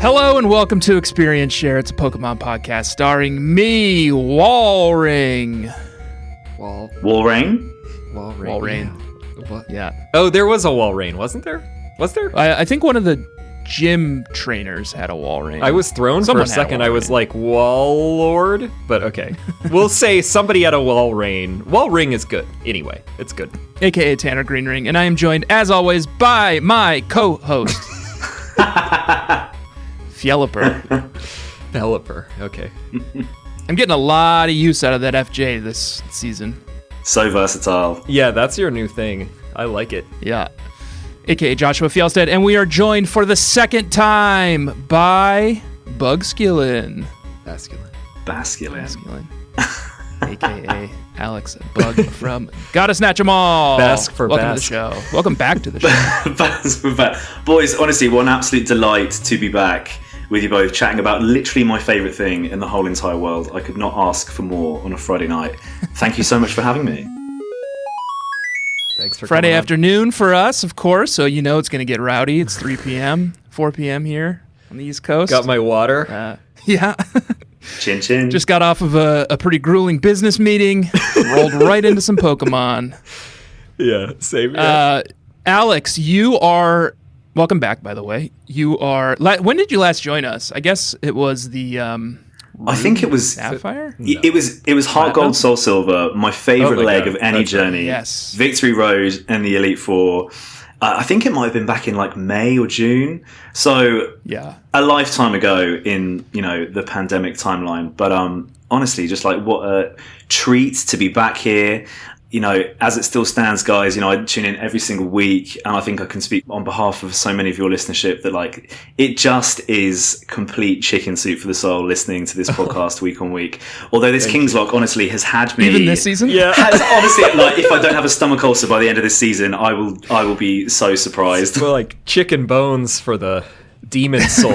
Hello and welcome to Experience Share. It's a Pokemon podcast starring me, Walring. Walrein? Walrein. Yeah. Oh, there was a Walrein, wasn't there? Was there? I think one of the gym trainers had a Walrein. I was thrown Someone for a had second. I was like, Wallord? But okay. We'll say somebody had a Walrein. Walring is good. Anyway, it's good. AKA Tanner Greenring, and I am joined, as always, by my co-host, Fjelliper. Pelipper. Okay. I'm getting a lot of use out of that FJ this season. So versatile. Yeah, that's your new thing. I like it. Yeah. AKA Joshua Fjellstead, and we are joined for the second time by Bugg. Basculin. AKA Alex Bugg from Gotta Snatch 'Em All. Bask for Welcome Bask. to the show. Welcome back to the show. Boys, honestly, what an absolute delight to be back with you both, chatting about literally my favourite thing in the whole entire world. I could not ask for more on a Friday night. Thank you so much for having me. Thanks for Friday coming on. afternoon for us, of course, so you know it's going to get rowdy. It's 3 p.m., 4 p.m. here on the East Coast. Got my water. Yeah. Chin chin. Just got off of a pretty grueling business meeting, rolled right into some Pokemon. Yeah, same here. Alex, you are... Welcome back, by the way. You are... When did you last join us? I guess it was the... I think it was Sapphire? It was Heart Gold, Soul Silver, my favourite Oh my leg God, of any that's right. journey. Yes. Victory Road and the Elite Four. I think it might have been back in like May or June. So Yeah. a lifetime ago in, the pandemic timeline. But honestly, just like what a treat to be back here. As it still stands, guys, I tune in every single week, and I think I can speak on behalf of so many of your listenership that like it just is complete chicken soup for the soul listening to this podcast week on week. Although this King's Lock honestly has had me Even this season? Yeah. has honestly, like, if I don't have a stomach ulcer by the end of this season, I will be so surprised. Well, like chicken bones for the demon soul.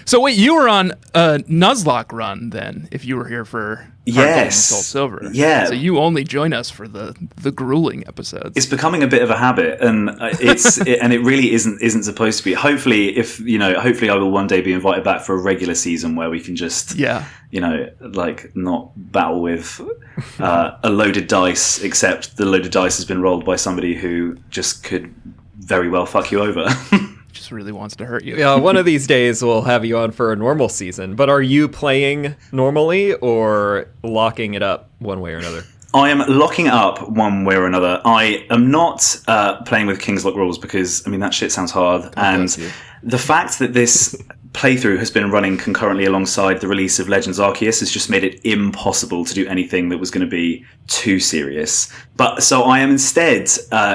So wait, you were on a Nuzlocke run then, if you were here for Heart Gold and Yes. Soul Silver. Yeah. So you only join us for the grueling episodes. It's becoming a bit of a habit, and and it really isn't supposed to be. Hopefully, hopefully I will one day be invited back for a regular season where we can just, like not battle with a loaded dice, except the loaded dice has been rolled by somebody who just could very well fuck you over. Just really wants to hurt you. Yeah, one of these days we'll have you on for a normal season. But are you playing normally or locking it up one way or another? I am locking it up one way or another. I am not playing with King's Lock rules because, that shit sounds hard. And the fact that this playthrough has been running concurrently alongside the release of Legends Arceus has just made it impossible to do anything that was going to be too serious. But so I am instead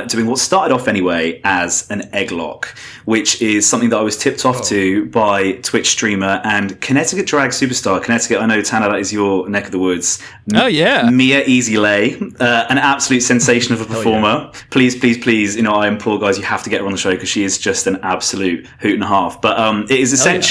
doing what started off anyway as an egg lock, which is something that I was tipped off to by Twitch streamer and Connecticut drag superstar. Connecticut, I know, Tanner, that is your neck of the woods. Oh, yeah. Mia Easylay, an absolute sensation of a performer. Yeah. Please, I implore guys, you have to get her on the show because she is just an absolute hoot and a half. But it is essentially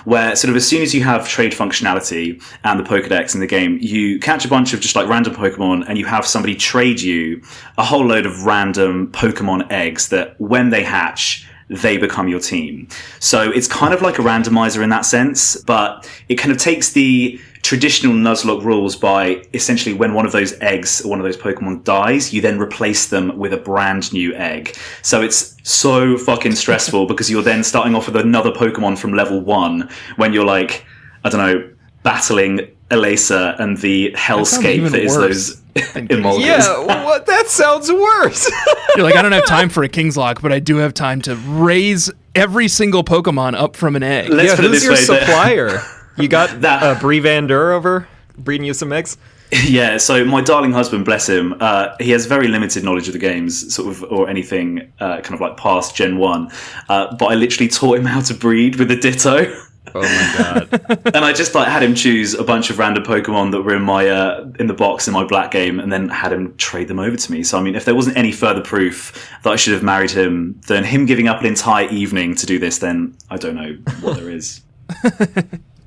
where sort of as soon as you have trade functionality and the Pokedex in the game, you catch a bunch of just like random Pokemon and you have somebody trade you a whole load of random Pokemon eggs that when they hatch, they become your team. So it's kind of like a randomizer in that sense, but it kind of takes the traditional Nuzlocke rules by essentially when one of those eggs or one of those Pokemon dies, you then replace them with a brand new egg. So it's so fucking stressful because you're then starting off with another Pokemon from level 1 when you're like, I don't know, battling Elesa and the hellscape that is those Emolgas. Yeah, what? That sounds worse. You're like, I don't have time for a King's Lock, but I do have time to raise every single Pokemon up from an egg. Let's put it who's this your way, supplier? You got That- Brevander over breeding you some eggs? Yeah, so my darling husband, bless him, he has very limited knowledge of the games, sort of, or anything kind of like past Gen 1. But I literally taught him how to breed with a Ditto. Oh my god. And I just like had him choose a bunch of random Pokemon that were in my in the box in my black game, and then had him trade them over to me. So if there wasn't any further proof that I should have married him, then him giving up an entire evening to do this, then I don't know what there is.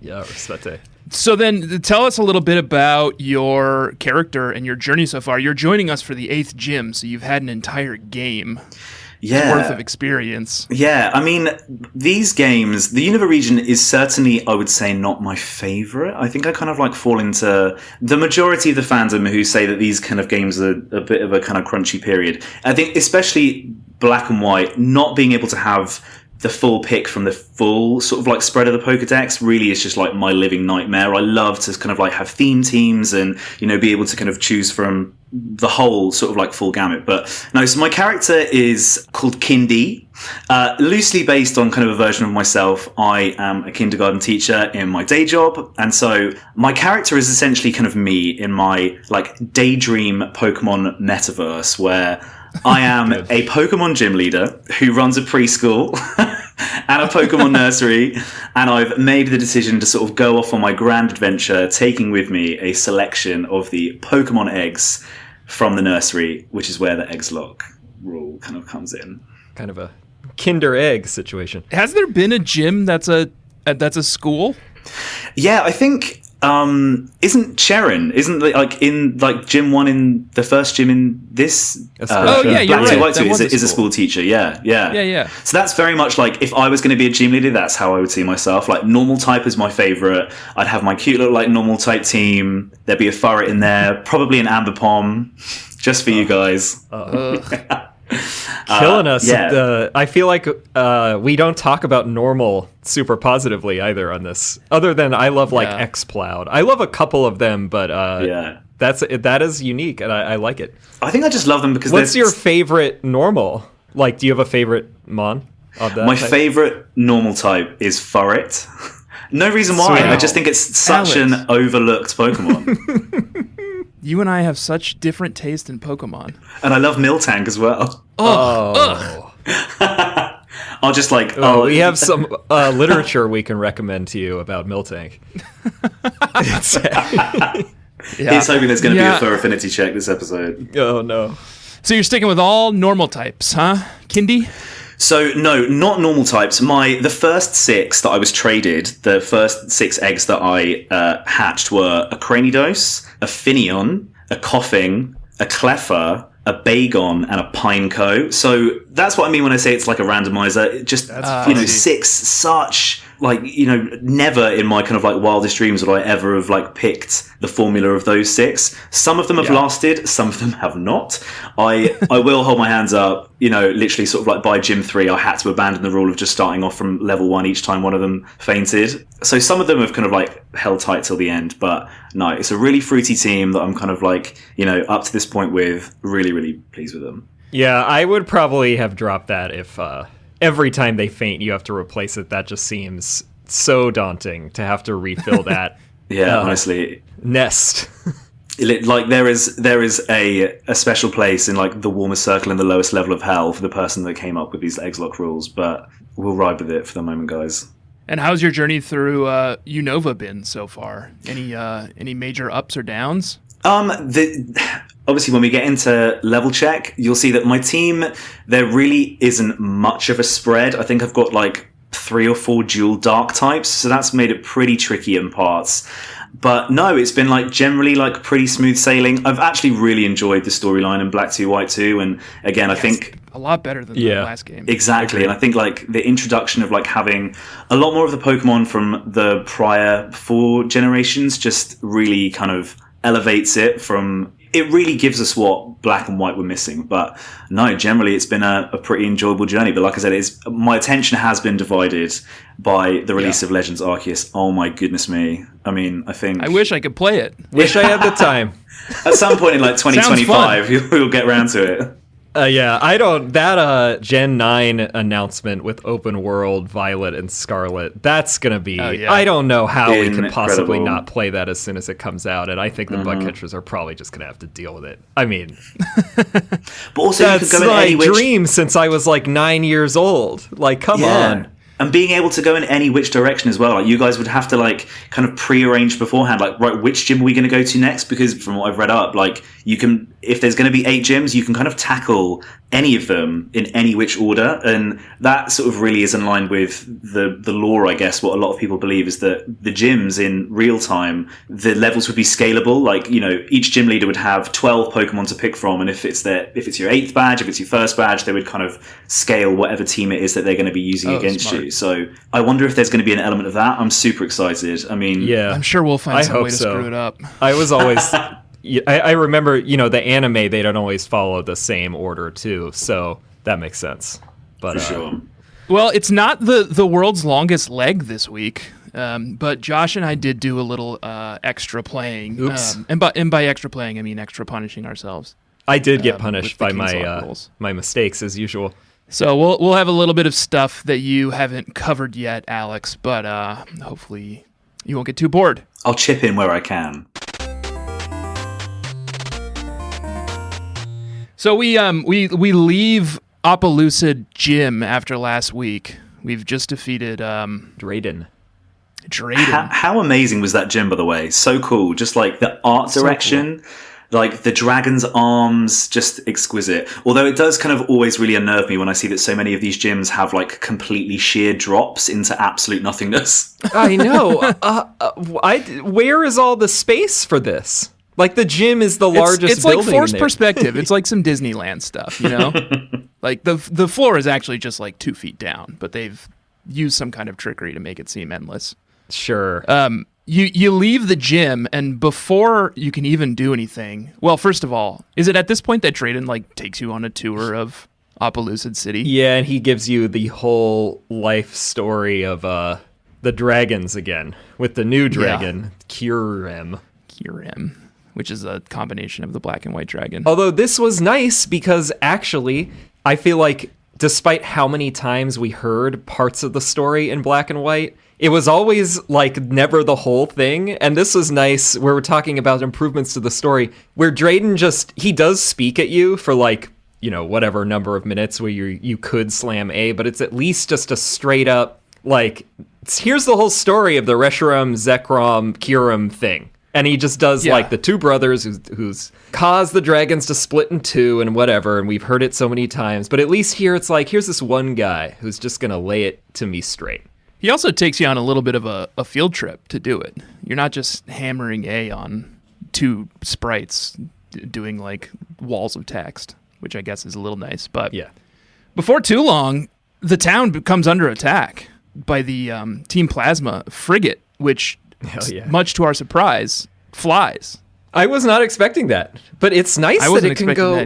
Yeah, respete. So then tell us a little bit about your character and your journey so far. You're joining us for the 8th gym, so you've had an entire game. worth of experience. Yeah, I mean, these games, the Unova region is certainly, I would say, not my favorite. I think I kind of like fall into the majority of the fandom who say that these kind of games are a bit of a kind of crunchy period. I think especially Black and White, not being able to have the full pick from the full sort of like spread of the Pokedex really is just like my living nightmare. I love to kind of like have theme teams and, you know, be able to kind of choose from the whole sort of like full gamut. But no, so my character is called Kindy, loosely based on kind of a version of myself. I am a kindergarten teacher in my day job. And so my character is essentially kind of me in my like daydream Pokemon metaverse where I am a Pokemon gym leader who runs a preschool and a Pokemon nursery, and I've made the decision to sort of go off on my grand adventure, taking with me a selection of the Pokemon eggs from the nursery, which is where the eggs lock rule kind of comes in. Kind of a Kinder Egg situation. Has there been a gym that's a school? Yeah, I think isn't Sharon like in like gym 1 in the first gym in this you're right. White That was is a school teacher. Yeah. So that's very much like if I was going to be a gym leader, that's how I would see myself. Like normal type is my favorite. I'd have my cute little like normal type team. There'd be a Furret in there, probably an Ambipom, just for you guys. Killing us. Yeah. I feel like we don't talk about normal super positively either on this. Other than I love like X-Ploud. I love a couple of them, but that is unique and I like it. I think I just love them because what's your favorite normal? Like, do you have a favorite Mon of that? My type? favorite normal type is Furret. No reason why. Sweet. I just think it's such an overlooked Pokemon. You and I have such different taste in Pokemon. And I love Miltank as well. Oh. I'll just like... we have some literature we can recommend to you about Miltank. He's hoping there's going to be a fur affinity check this episode. Oh, no. So you're sticking with all normal types, huh, Kindy? So, no, not normal types. The first 6 that I was traded, the first 6 eggs that I hatched were a Cranidos, a Finneon, a Coughing, a Cleffa, a Bagon, and a Pineco. So that's what I mean when I say it's like a randomizer. It just, 6 such... Like, you know, never in my kind of like wildest dreams would I ever have like picked the formula of those 6. Some of them have lasted, some of them have not. I will hold my hands up, you know, literally sort of like by Gym 3, I had to abandon the rule of just starting off from level 1 each time one of them fainted. So some of them have kind of like held tight till the end, but no, it's a really fruity team that I'm kind of like, you know, up to this point with, really, really pleased with them. Yeah, I would probably have dropped that if... every time they faint, you have to replace it. That just seems so daunting to have to refill that. Honestly, nest. Like there is a special place in like the warmest circle in the lowest level of hell for the person that came up with these Eggslock rules. But we'll ride with it for the moment, guys. And how's your journey through Unova been so far? Any major ups or downs? Obviously, when we get into level check, you'll see that my team, there really isn't much of a spread. I think I've got like 3 or 4 dual dark types, so that's made it pretty tricky in parts. But no, it's been like generally like pretty smooth sailing. I've actually really enjoyed the storyline in Black 2, White 2, and again, I think a lot better than the last game. Exactly, and I think like the introduction of like having a lot more of the Pokemon from the prior 4 generations just really kind of elevates it from... It really gives us what Black and White were missing. But no, generally it's been a pretty enjoyable journey. But like I said, my attention has been divided by the release of Legends Arceus. Oh my goodness me. I mean, I think... I wish I could play it. Wish I had the time. At some point in like 2025, we'll get around to it. That Gen 9 announcement with Open World, Violet, and Scarlet, that's going to be... I don't know how we could possibly not play that as soon as it comes out, and I think the bug catchers are probably just going to have to deal with it. I mean... But also that's my dream since I was like 9 years old. Like, come on. And being able to go in any which direction as well. Like, you guys would have to like kind of pre-arrange beforehand, like, right, which gym are we going to go to next? Because from what I've read up, like, you can, if there's going to be 8 gyms, you can kind of tackle any of them in any which order, and that sort of really is in line with the lore, I guess. What a lot of people believe is that the gyms in real time, the levels would be scalable. Like, you know, each gym leader would have 12 Pokemon to pick from, and if it's your 8th badge, if it's your first badge, they would kind of scale whatever team it is that they're going to be using against you. So I wonder if there's going to be an element of that. I'm super excited. I mean, yeah, I'm sure we'll find some way to screw it up. I was always I remember, you know, the anime, they don't always follow the same order too, so that makes sense. But for sure. Well, it's not the world's longest leg this week, but Josh and I did do a little extra playing. Oops. And by extra playing, I mean extra punishing ourselves. I did get punished by my mistakes as usual. So we'll have a little bit of stuff that you haven't covered yet, Alex, but hopefully you won't get too bored. I'll chip in where I can. So we leave Appaloosa Gym after last week. We've just defeated Drayden. How amazing was that gym, by the way? So cool. Just like the art direction, cool. Like the dragon's arms, just exquisite. Although it does kind of always really unnerve me when I see that so many of these gyms have like completely sheer drops into absolute nothingness. I know. Where is all the space for this? Like, the gym is the largest building. It's like forced perspective. It's like some Disneyland stuff, you know? Like, the floor is actually just like 2 feet down, but they've used some kind of trickery to make it seem endless. Sure. You leave the gym, and before you can even do anything... Well, first of all, is it at this point that Drayden, like, takes you on a tour of Appaloosa City? Yeah, and he gives you the whole life story of the dragons again, with the new dragon, Kyurem. Which is a combination of the black and white dragon. Although this was nice because actually, I feel like despite how many times we heard parts of the story in black and white, it was always like never the whole thing. And this was nice where we're talking about improvements to the story where Drayden he does speak at you for like, you know, whatever number of minutes where you could slam A, but it's at least just a straight up like, here's the whole story of the Reshiram, Zekrom, Kyurem thing. And he just does like the two brothers who's caused the dragons to split in two and whatever. And we've heard it so many times. But at least here it's like, here's this one guy who's just going to lay it to me straight. He also takes you on a little bit of a field trip to do it. You're not just hammering A on 2 sprites doing like walls of text, which I guess is a little nice. But yeah, before too long, the town comes under attack by the Team Plasma frigate, which... much to our surprise, flies. I was not expecting that, but it's nice that it can go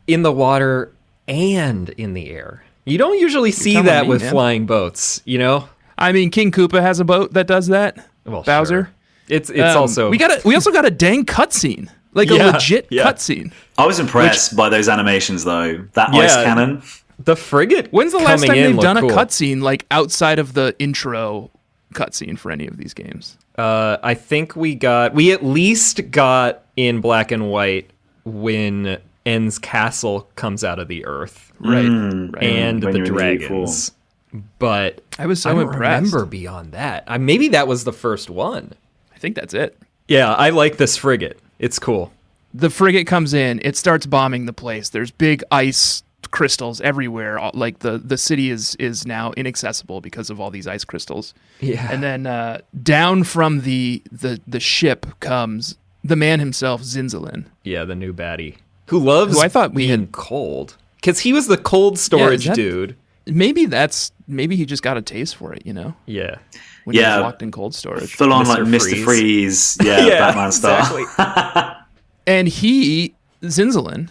in the water and in the air. You don't usually see that with flying boats, you know? I mean, King Koopa has a boat that does that. Well, Bowser. Sure. It's also we also got a dang cutscene, like a legit cutscene. I was impressed by those animations, though. That ice cannon, the frigate. When's the last time they've done a cutscene like outside of the intro cutscene for any of these games? I think we at least got in black and white when N's castle comes out of the earth, right? And the dragons. But I was so impressed. Remember beyond that. Maybe that was the first one. I think that's it. Yeah, I like this frigate. It's cool. The frigate comes in. It starts bombing the place. There's big ice crystals everywhere. Like the city is now inaccessible because of all these ice crystals. Yeah. And then down from the ship comes the man himself, Zinzalin. Yeah, the new baddie. Who loves I thought being cold. Because he was the cold storage dude. Maybe he just got a taste for it, you know? Yeah. When he was locked in cold storage. Full on like Mr. Freeze. Yeah, Batman style. Exactly. And Zinzalin,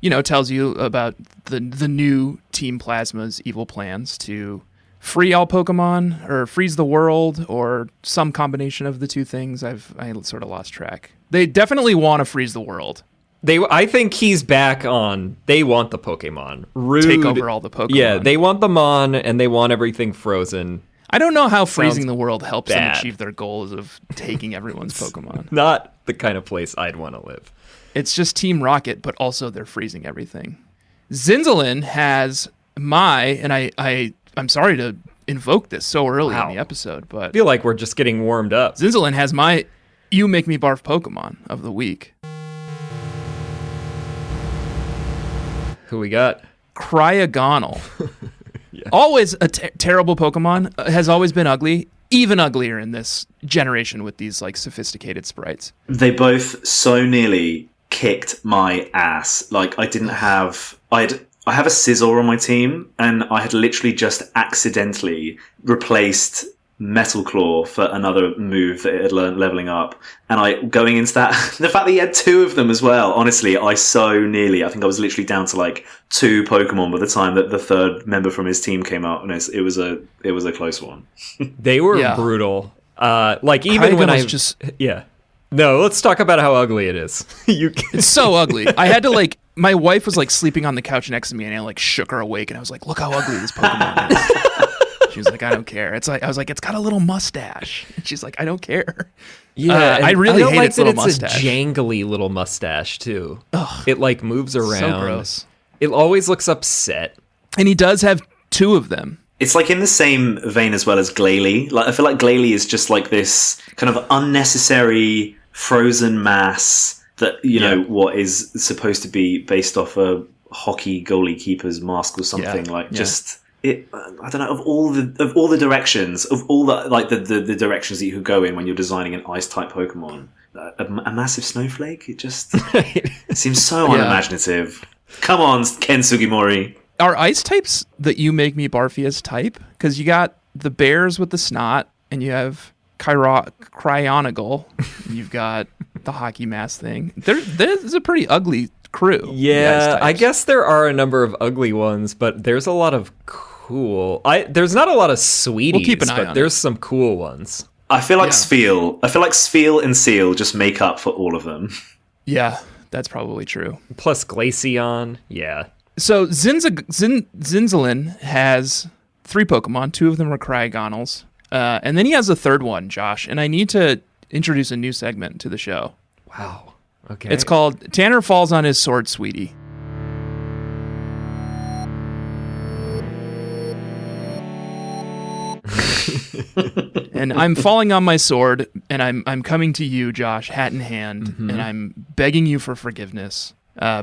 you know, tells you about the new Team Plasma's evil plans to free all Pokemon or freeze the world or some combination of the two things. I sort of lost track. They definitely want to freeze the world. I think he's back on. They want the Pokemon. Take over all the Pokemon. Yeah, they want them on, and they want everything frozen. I don't know how freezing the world helps them achieve their goals of taking everyone's Pokemon. Not the kind of place I'd want to live. It's just Team Rocket, but also they're freezing everything. Zinzalin has I'm sorry to invoke this so early in the episode, but I feel like we're just getting warmed up. Zinzalin has my You Make Me Barf Pokemon of the week. Who we got? Cryogonal. Always a terrible Pokemon. Has always been ugly. Even uglier in this generation with these like sophisticated sprites. They both so nearly kicked my ass. Like I have a Scizor on my team, and I had literally just accidentally replaced Metal Claw for another move that it had learned leveling up. And going into that, the fact that he had 2 of them as well, honestly, I think I was literally down to like 2 Pokemon by the time that the third member from his team came out, and it was a close one. They were brutal. Like even when I just no, let's talk about how ugly it is. It's so ugly. I had to like, my wife was like sleeping on the couch next to me, and I like shook her awake, and I was like, "Look how ugly this Pokemon is." She was like, "I don't care." I was like, "It's got a little mustache." And she's like, "I don't care." Yeah, I really hate its little mustache. It's a jangly little mustache too. Ugh, it like moves around. So gross. It always looks upset. And he does have 2 of them. It's like in the same vein as well as Glalie. Like I feel like Glalie is just like this kind of unnecessary frozen mass that know what is supposed to be based off a hockey goalie keeper's mask or something. Just it. I don't know, of all the directions, of all the directions that you could go in when you're designing an ice type Pokemon, a massive snowflake. It just it seems so unimaginative. Come on, Ken Sugimori. Are ice types that you make me Barfia's type? Because you got the bears with the snot, and you have Cryogonal. You've got the hockey mask thing. There's a pretty ugly crew. Yeah, I guess there are a number of ugly ones, but there's a lot of cool. There's not a lot of sweeties, we'll keep an eye but on there's some cool ones. I feel like Spheal and Seal just make up for all of them. Yeah, that's probably true. Plus Glaceon, yeah. So Zinzalin has 3 Pokemon. 2 of them are Cryogonals. And then he has a third one, Josh. And I need to introduce a new segment to the show. Wow. Okay. It's called Tanner Falls on His Sword, Sweetie. And I'm falling on my sword, and I'm coming to you, Josh, hat in hand, and I'm begging you for forgiveness.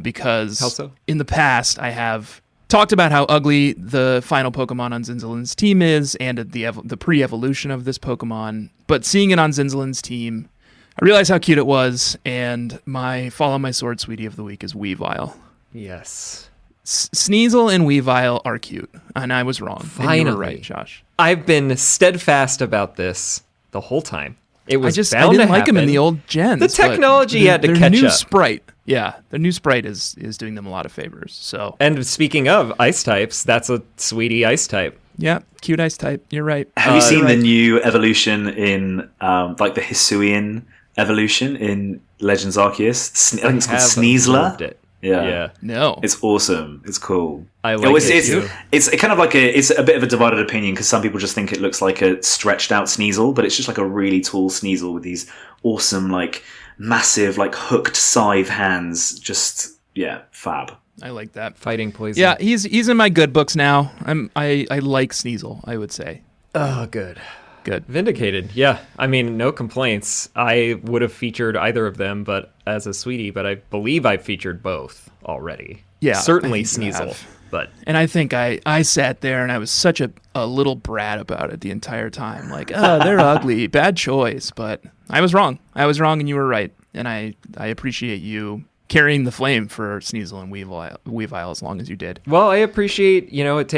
Because how so? In the past, I have talked about how ugly the final Pokemon on Zinzalin's team is, and the pre-evolution of this Pokemon. But seeing it on Zinzalin's team, I realized how cute it was, and my Fall on My Sword Sweetie of the week is Weavile. Yes. Sneasel and Weavile are cute, and I was wrong. Finally. And you were right, Josh. I've been steadfast about this the whole time. It was I didn't like them in the old gens. The technology had to catch their new up. Sprite. Yeah, the new Sprite is doing them a lot of favors. So. And speaking of ice types, that's a sweetie ice type. Yeah, cute ice type. You're right. Have you seen the new evolution in like the Hisuian evolution in Legends Arceus? I think it's called Sneasler. Yeah. No. It's awesome. It's cool. I like it too. It's kind of like it's a bit of a divided opinion because some people just think it looks like a stretched out Sneasel, but it's just like a really tall Sneasel with these awesome, like massive, like hooked scythe hands. Just fab. I like that. Fighting poison. Yeah, he's in my good books now. I like Sneasel, I would say. Oh, good. Vindicated. Yeah, I mean, no complaints. I would have featured either of them, but as a sweetie, but I believe I've featured both already. Yeah, certainly Sneasel. And I think I sat there and I was such a little brat about it the entire time. Like, oh, they're ugly, bad choice. But I was wrong. And you were right. And I appreciate you carrying the flame for Sneasel and Weavile as long as you did. Well, I appreciate, it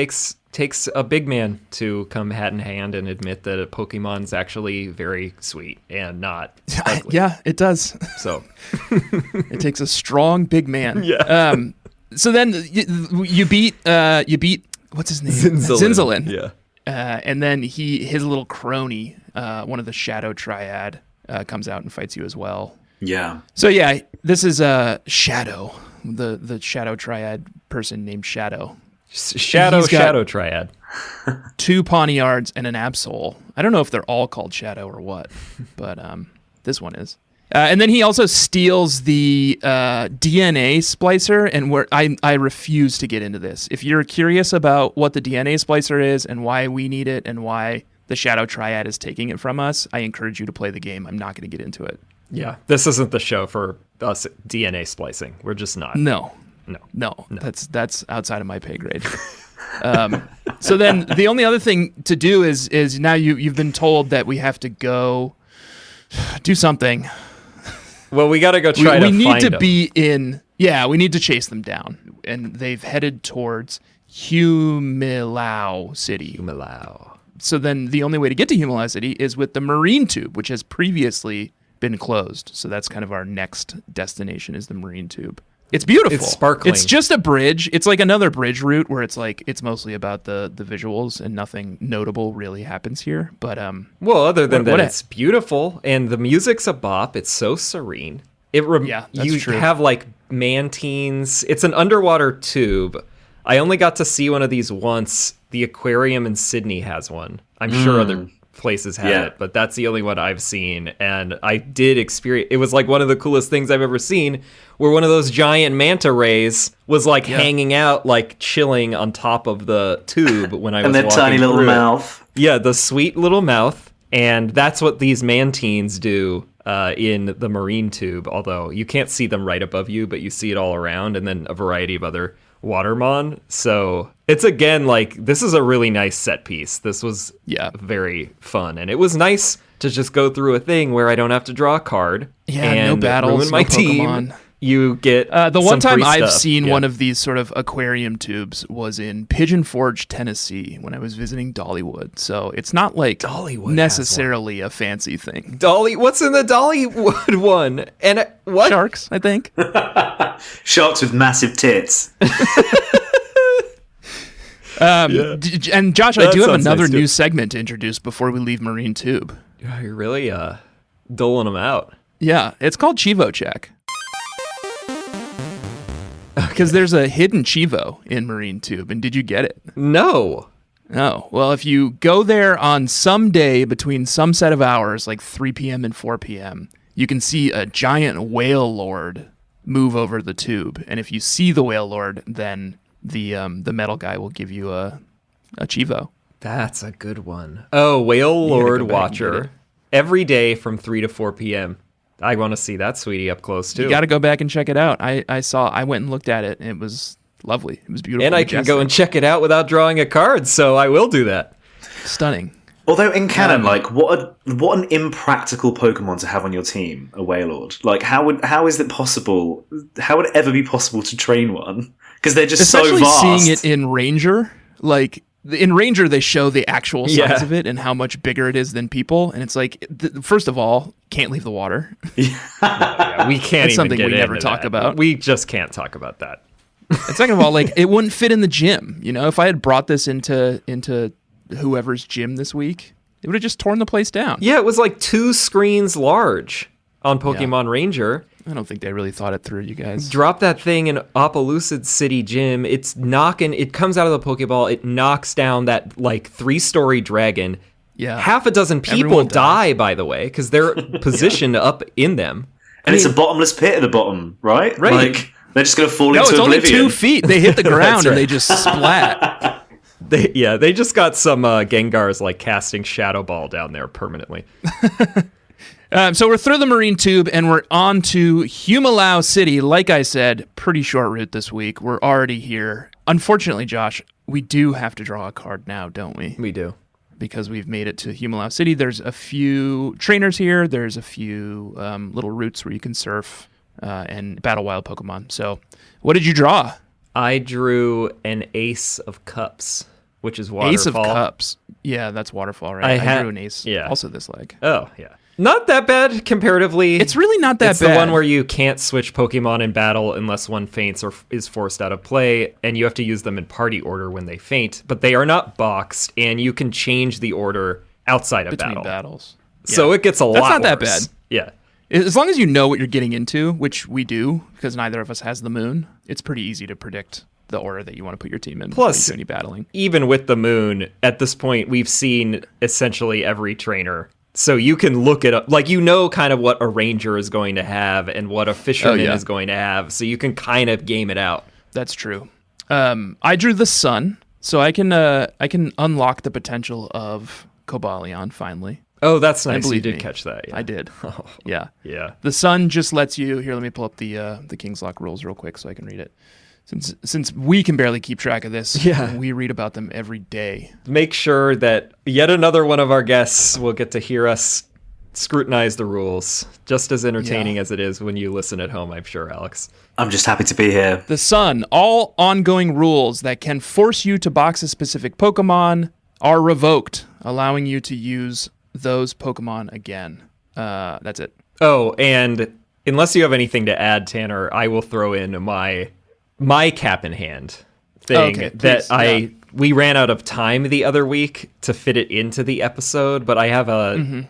takes a big man to come hat in hand and admit that a Pokemon's actually very sweet and not ugly. Yeah, it does. So it takes a strong big man. Yeah. So then you beat what's his name? Zinzalin. Yeah. And then his little crony, one of the Shadow Triad, comes out and fights you as well. Yeah. So yeah, this is Shadow, the Shadow Triad person named Shadow. Shadow Triad. 2 Pawniards and an Absol. I don't know if they're all called Shadow or what, but this one is. And then he also steals the DNA splicer, and I refuse to get into this. If you're curious about what the DNA splicer is and why we need it and why the Shadow Triad is taking it from us, I encourage you to play the game. I'm not going to get into it. Yeah, this isn't the show for us DNA splicing. We're just not. No. No. That's outside of my pay grade. So then the only other thing to do is now you've been told that we have to go do something. Well, we got to go try to find them. We need to be in... Yeah, we need to chase them down. And they've headed towards Humilau City. Humilau. So then the only way to get to Humilau City is with the marine tube, which has previously been closed. So that's kind of our next destination is the marine tube. It's beautiful. It's sparkling. It's just a bridge. It's like another bridge route where it's mostly about the visuals and nothing notable really happens here. But well, other than that, it's beautiful and the music's a bop. It's so serene. That's true. Have like mantines. It's an underwater tube. I only got to see one of these once. The aquarium in Sydney has one. I'm sure other places have it, but that's the only one I've seen. And I did experience, it was like one of the coolest things I've ever seen, where one of those giant manta rays was like hanging out, like chilling on top of the tube when I was walking. And their tiny little mouth. Yeah, the sweet little mouth. And that's what these mantines do in the marine tube, although you can't see them right above you, but you see it all around, and then a variety of other watermon. So it's again like this is a really nice set piece. This was very fun, and it was nice to just go through a thing where I don't have to draw a card. No battles, ruin my team. Pokemon. You get the one time I've stuff. seen one of these sort of aquarium tubes was in Pigeon Forge, Tennessee, when I was visiting Dollywood. So it's not like Dollywood necessarily a fancy thing. What's in the Dollywood one? And what? Sharks, I think. Sharks with massive tits. And Josh, I do have another new segment to introduce before we leave Marine Tube. You're really doling them out. Yeah, it's called Chivo Check. Because there's a hidden Chivo in Marine Tube, and did you get it? No. Oh, well, if you go there on some day between some set of hours, like 3 p.m. and 4 p.m., you can see a giant whale lord move over the tube. And if you see the whale lord, then the metal guy will give you a Chivo. That's a good one. Oh, whale lord watcher. Every day from 3 to 4 p.m. I want to see that sweetie up close too. You got to go back and check it out. I went and looked at it, and it was lovely. It was beautiful. And I can go and check it out without drawing a card, so I will do that. Stunning. Although in canon, what an impractical Pokemon to have on your team, a Wailord. Like, how is it possible? How would it ever be possible to train one? Because they're just so vast. Especially seeing it in Ranger, like. In Ranger, they show the actual size of it and how much bigger it is than people. And it's like, first of all, can't leave the water. We can't That's something we never talk about. We just can't talk about that. And second of all, like, it wouldn't fit in the gym. You know, if I had brought this into whoever's gym this week, it would have just torn the place down. Yeah, it was like 2 screens large on Pokemon Ranger. I don't think they really thought it through, you guys. Drop that thing in Appaloosa City Gym. It comes out of the Pokeball. It knocks down that like 3-story dragon. Yeah. Half a dozen people die, by the way, because they're positioned up in them. And it's a bottomless pit at the bottom, right? Right. Like, they're just going to fall into oblivion. oblivion. No, it's only 2 feet. They hit the ground and they just splat. They just got some Gengars like casting Shadow Ball down there permanently. So we're through the Marine Tube, and we're on to Humilau City. Like I said, pretty short route this week. We're already here. Unfortunately, Josh, we do have to draw a card now, don't we? We do. Because we've made it to Humilau City. There's a few trainers here. There's a few little routes where you can surf and battle wild Pokemon. So what did you draw? I drew an Ace of Cups, which is Waterfall. Ace of Cups. Yeah, that's Waterfall, right? I drew an Ace also this leg. Oh, yeah. Not that bad comparatively. It's really not that bad. It's the one where you can't switch Pokemon in battle unless one faints or is forced out of play, and you have to use them in party order when they faint, but they are not boxed, and you can change the order outside of between battles. So it gets a lot worse. That's not that bad. Yeah. As long as you know what you're getting into, which we do, because neither of us has the moon, it's pretty easy to predict the order that you want to put your team in. Plus, before you do any battling. Even with the moon, at this point, we've seen essentially every trainer. So you can look it up, like, you know, kind of what a ranger is going to have and what a fisherman is going to have. So you can kind of game it out. That's true. I drew the sun, so I can unlock the potential of Cobalion finally. Oh, that's nice. You believe did me. catch that. Yeah. I did. Oh, Yeah. yeah. The sun just lets you. Here, let me pull up the King's Lock rules real quick so I can read it. Since we can barely keep track of this, we read about them every day. Make sure that yet another one of our guests will get to hear us scrutinize the rules. Just as entertaining as it is when you listen at home, I'm sure, Alex. I'm just happy to be here. The sun. All ongoing rules that can force you to box a specific Pokemon are revoked, allowing you to use those Pokemon again. That's it. Oh, and unless you have anything to add, Tanner, I will throw in my cap in hand thing we ran out of time the other week to fit it into the episode, but I have a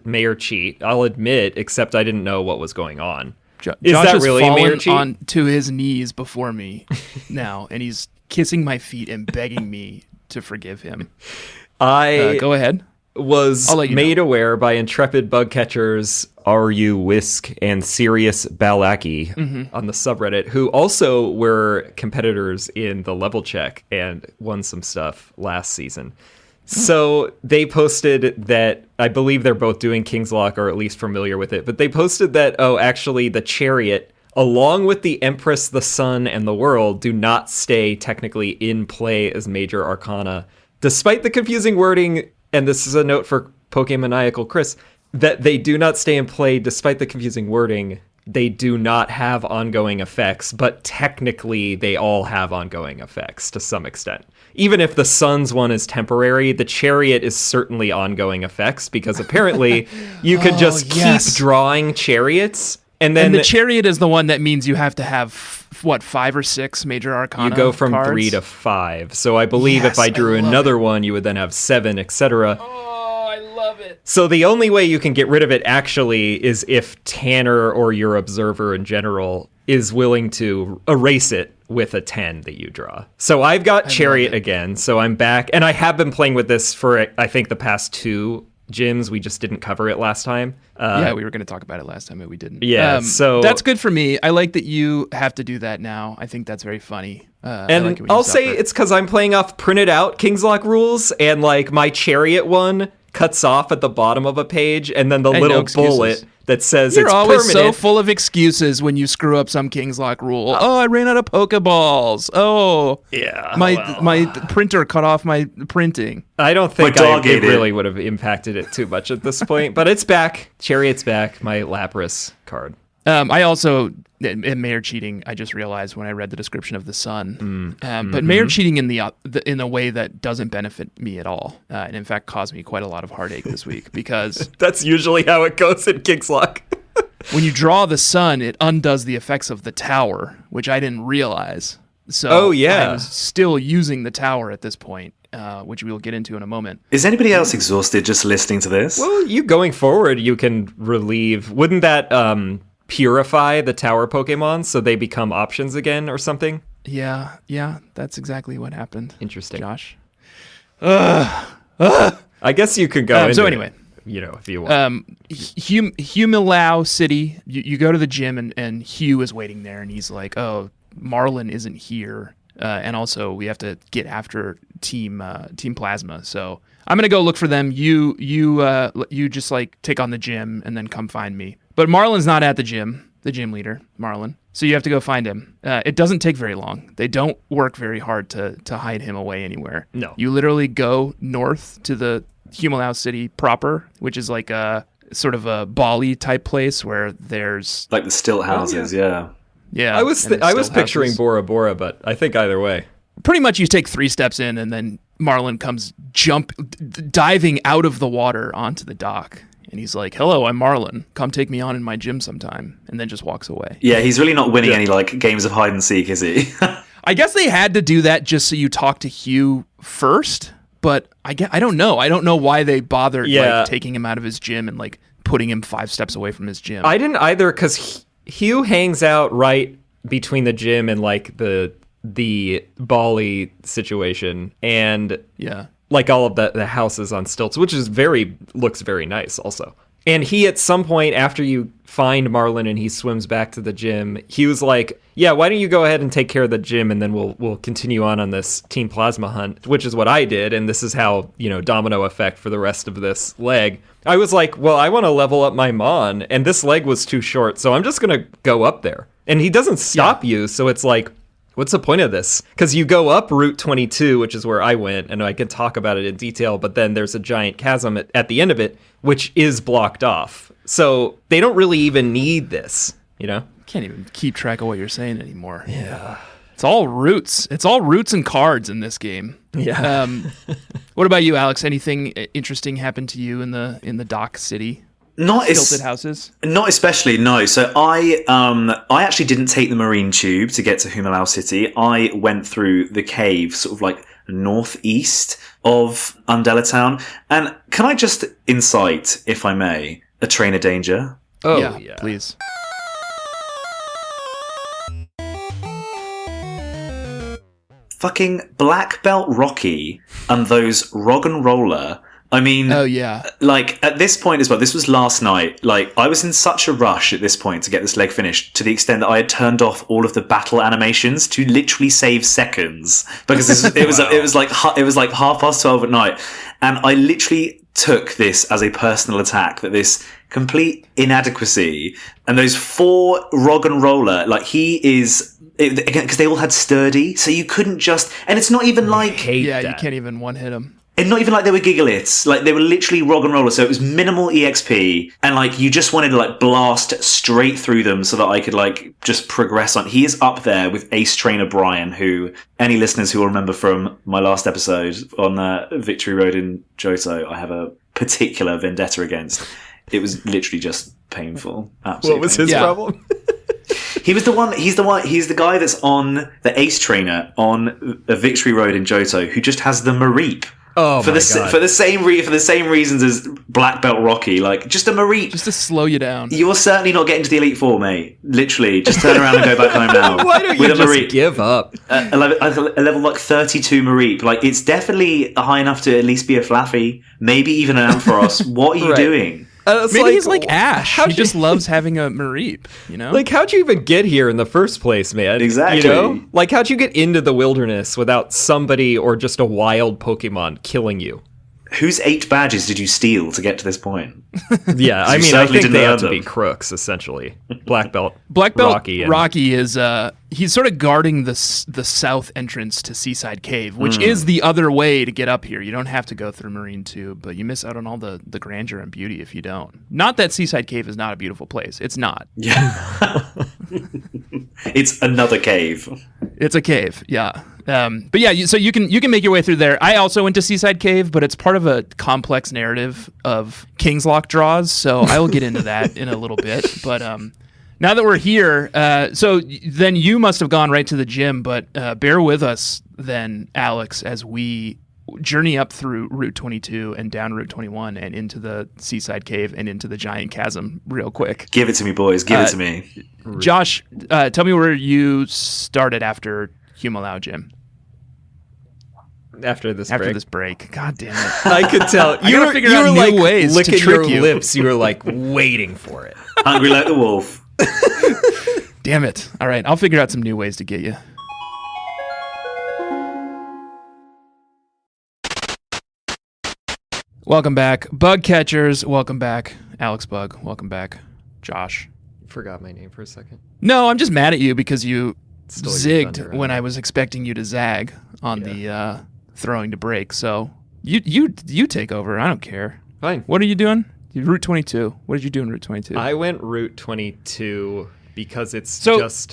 mayor cheat. I'll admit, except I didn't know what was going on. Is Josh that really a mayor cheat? Onto his knees before me now, and he's kissing my feet and begging me to forgive him. Go ahead. Was made aware by intrepid bug catchers RU Whisk and Sirius Balaki on the subreddit, who also were competitors in the level check and won some stuff last season. So they posted that, I believe they're both doing King's Lock or at least familiar with it, but they posted that, actually the Chariot, along with the Empress, the Sun, and the World, do not stay technically in play as major arcana, despite the confusing wording. And this is a note for Pokemaniacal Chris, that they do not stay in play despite the confusing wording. They do not have ongoing effects, but technically they all have ongoing effects to some extent. Even if the Sun's one is temporary, the Chariot is certainly ongoing effects, because apparently you could just keep drawing chariots. And the Chariot is the one that means you have to have, 5 or 6 major arcana. You go from cards? 3 to 5. So I believe if I drew another one, you would then have 7, etc. Oh, I love it. So the only way you can get rid of it actually is if Tanner or your observer in general is willing to erase it with a 10 that you draw. So I've got Chariot again, so I'm back. And I have been playing with this for, I think, the past 2 gyms. We just didn't cover it last time. We were going to talk about it last time, but we didn't. Yeah, so that's good for me. I like that you have to do that now. I think that's very funny. And I'll say it's because I'm playing off printed out King's Lock rules, and like my Chariot one cuts off at the bottom of a page, and then the little bullet that says You're it's always permanent. so full of excuses when you screw up some King's Lock rule. I ran out of Pokeballs. My printer cut off my printing. I don't think it really would have impacted it too much at this point, but it's back. Chariot's back. My Lapras card. I also in Mayor cheating. I just realized when I read the description of the Sun, but Mayor cheating in a way that doesn't benefit me at all, and in fact caused me quite a lot of heartache this week because that's usually how it goes in King's Lock. When you draw the Sun, it undoes the effects of the tower, which I didn't realize. So I'm still using the tower at this point, which we'll get into in a moment. Is anybody else exhausted just listening to this? Well, you going forward, you can relieve. Wouldn't that purify the tower Pokemon so they become options again or something? Yeah, that's exactly what happened. Interesting. Josh. I guess you could go into so anyway. If you want. Humilau City, you go to the gym and Hugh is waiting there and he's like, oh, Marlon isn't here. And also we have to get after Team Plasma. So I'm going to go look for them. You just like take on the gym and then come find me. But Marlon's not at the gym leader, Marlon. So you have to go find him. It doesn't take very long. They don't work very hard to hide him away anywhere. No. You literally go north to the Humilau City proper, which is like a sort of a Bali type place where there's like the stilt houses, yeah. Yeah. I was picturing Bora Bora, but I think either way. Pretty much you take 3 steps in and then Marlon comes diving out of the water onto the dock. And he's like, hello, I'm Marlon. Come take me on in my gym sometime. And then just walks away. Yeah, he's really not winning any like games of hide and seek, is he? I guess they had to do that just so you talk to Hugh first. But I don't know. I don't know why they bothered like, taking him out of his gym and like putting him 5 steps away from his gym. I didn't either because Hugh hangs out right between the gym and like the Bali situation and like all of the houses on stilts, which is looks very nice also. And he, at some point after you find Marlon and he swims back to the gym, he was like, yeah, why don't you go ahead and take care of the gym, and then we'll continue on this Team Plasma hunt, which is what I did. And this is how, domino effect for the rest of this leg. I was like, well, I want to level up my Mon, and this leg was too short, so I'm just going to go up there. And he doesn't stop you, so it's like, what's the point of this? Because you go up Route 22, which is where I went, and I can talk about it in detail, but then there's a giant chasm at the end of it, which is blocked off. So they don't really even need this, Can't even keep track of what you're saying anymore. Yeah. It's all roots. It's all roots and cards in this game. Yeah. What about you, Alex? Anything interesting happened to you in the dock city? Tilted houses? Not especially, no. So I actually didn't take the marine tube to get to Humilau City. I went through the cave, sort of like northeast of Undella Town. And can I just incite, if I may, a train of danger? Oh, yeah. Please. Fucking Black Belt Rocky and those Rog and Roller. I mean, oh yeah. Like at this point as well, this was last night. Like I was in such a rush at this point to get this leg finished, to the extent that I had turned off all of the battle animations to literally save seconds, because it was like 12:30 at night, and I literally took this as a personal attack, that this complete inadequacy and those 4 Rog and Roller, like he is. Again, because they all had sturdy, so you couldn't just... And it's not even like... You can't even one-hit them. And not even like they were gigglets. Like, they were literally Rog and Roller, so it was minimal EXP, and, like, you just wanted to, like, blast straight through them so that I could, like, just progress on. He is up there with Ace Trainer Brian, who, any listeners who will remember from my last episode on Victory Road in Johto, I have a particular vendetta against. It was literally just painful. Absolutely What was his problem? He's the guy that's on the Ace Trainer on a Victory Road in Johto, who just has the Mareep. Oh, for the same reasons as Black Belt Rocky, like just a Mareep, just to slow you down. You're certainly not getting to the Elite Four, mate. Literally, just turn around and go back home now. Why don't you just give up? A level like 32 Mareep, like it's definitely high enough to at least be a Flaffy, maybe even an Ampharos. What are you doing? Maybe he's like Ash. He just loves having a Mareep, Like, how'd you even get here in the first place, man? Exactly. Like, how'd you get into the wilderness without somebody or just a wild Pokemon killing you? Whose 8 badges did you steal to get to this point? Yeah, I mean, I think they have to be crooks, essentially. Black Belt Rocky is he's sort of guarding the south entrance to Seaside Cave, which is the other way to get up here. You don't have to go through Marine Tube, but you miss out on all the grandeur and beauty if you don't. Not that Seaside Cave is not a beautiful place. It's not. Yeah. It's another cave. It's a cave, yeah. But yeah, so you can make your way through there. I also went to Seaside Cave, but it's part of a complex narrative of King's Lock draws, so I will get into that in a little bit. But now that we're here, so then you must have gone right to the gym, but bear with us then, Alex, as we journey up through Route 22 and down Route 21 and into the Seaside Cave and into the giant chasm real quick. Give it to me, boys. Give it to me. Josh, tell me where you started after Humilau Gym. After this break. God damn it. I could tell. You were like ways licking your lips. You were like waiting for it. Hungry like the wolf. Damn it. All right, I'll figure out some new ways to get you. Welcome back, Bug Catchers. Welcome back, Alex Bugg. Welcome back, Josh. Forgot my name for a second. No, I'm just mad at you because you zigged when I was expecting you to zag on the throwing to break. So you take over. I don't care. Fine. What are you doing? Route 22. What did you do in Route 22? I went Route 22 because it's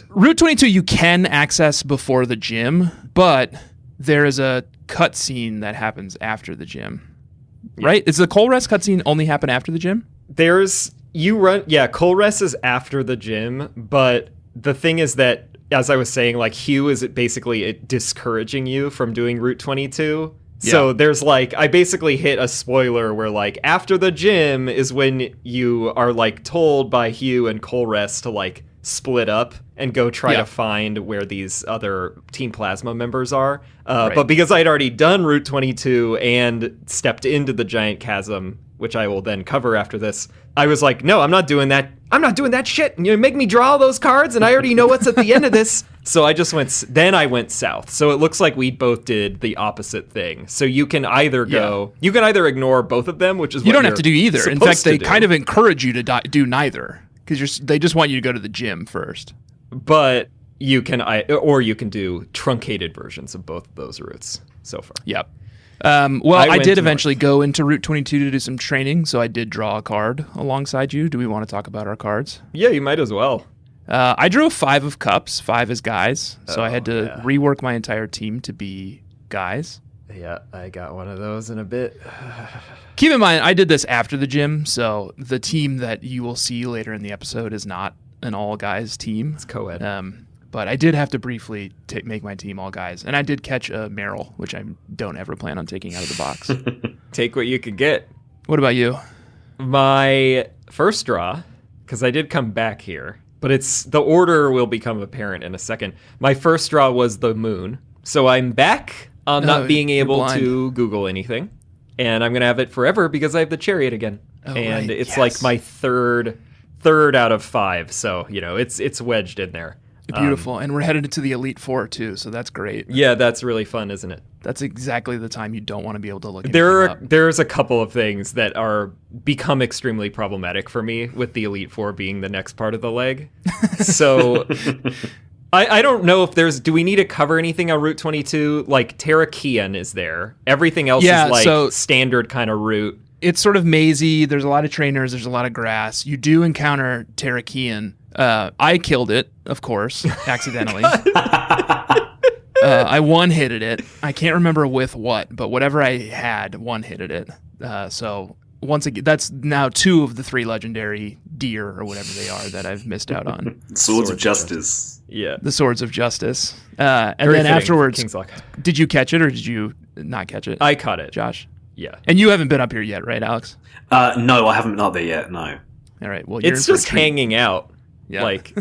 Route 22 you can access before the gym, but there is a cutscene that happens after the gym. Yeah. Right? Does the Coal Rest cutscene only happen after the gym? Coal Rest is after the gym, but the thing is that, as I was saying, like, Hugh is basically discouraging you from doing Route 22. Yeah. So there's I basically hit a spoiler where after the gym is when you are told by Hugh and Coal Rest to split up and go try to find where these other Team Plasma members are. Right. But because I'd already done Route 22 and stepped into the giant chasm, which I will then cover after this, I was like, no, I'm not doing that. I'm not doing that shit. You make me draw all those cards, and I already know what's at the end of this. So I just I went south. So it looks like we both did the opposite thing. So you can either you can either ignore both of them, which is what you don't have to do either. In fact, they kind of of encourage you to do neither, because they just want you to go to the gym first. But you can do truncated versions of both of those routes so far. Yep. I did eventually go into Route 22 to do some training, so I did draw a card alongside you. Do we want to talk about our cards? Yeah, you might as well. I drew a 5 of cups, 5 as guys, so I had to rework my entire team to be guys. Yeah, I got one of those in a bit. Keep in mind, I did this after the gym, so the team that you will see later in the episode is not an all-guys team. It's co-ed. But I did have to briefly make my team all guys. And I did catch a Meryl, which I don't ever plan on taking out of the box. Take what you could get. What about you? My first draw, because I did come back here, but the order will become apparent in a second. My first draw was the moon. So I'm back on not being able to Google anything. And I'm going to have it forever because I have the chariot again. And it's like my third out of 5. So, it's wedged in there. Beautiful. And we're headed into the Elite Four, too, so that's great. Yeah, that's really fun, isn't it? That's exactly the time you don't want to be able to look up. There's a couple of things that become extremely problematic for me, with the Elite Four being the next part of the leg. So I don't know if do we need to cover anything on Route 22? Like, Terrakion is there. Everything else is standard kind of route. It's sort of mazy. There's a lot of trainers. There's a lot of grass. You do encounter Terrakion. I killed it, of course, accidentally. I one-hitted it. I can't remember with what, but whatever I had, one-hitted it. So once again, that's now 2 of the 3 legendary deer or whatever they are that I've missed out on. Swords of Justice. Yeah. The Swords of Justice. And Very then fitting. afterwards, Kingslock. Did you catch it or did you not catch it? I caught it. Josh? Yeah. And you haven't been up here yet, right, Alex? No, I haven't been up there yet, no. All right, well, you're it's just hanging out. Yeah. Like,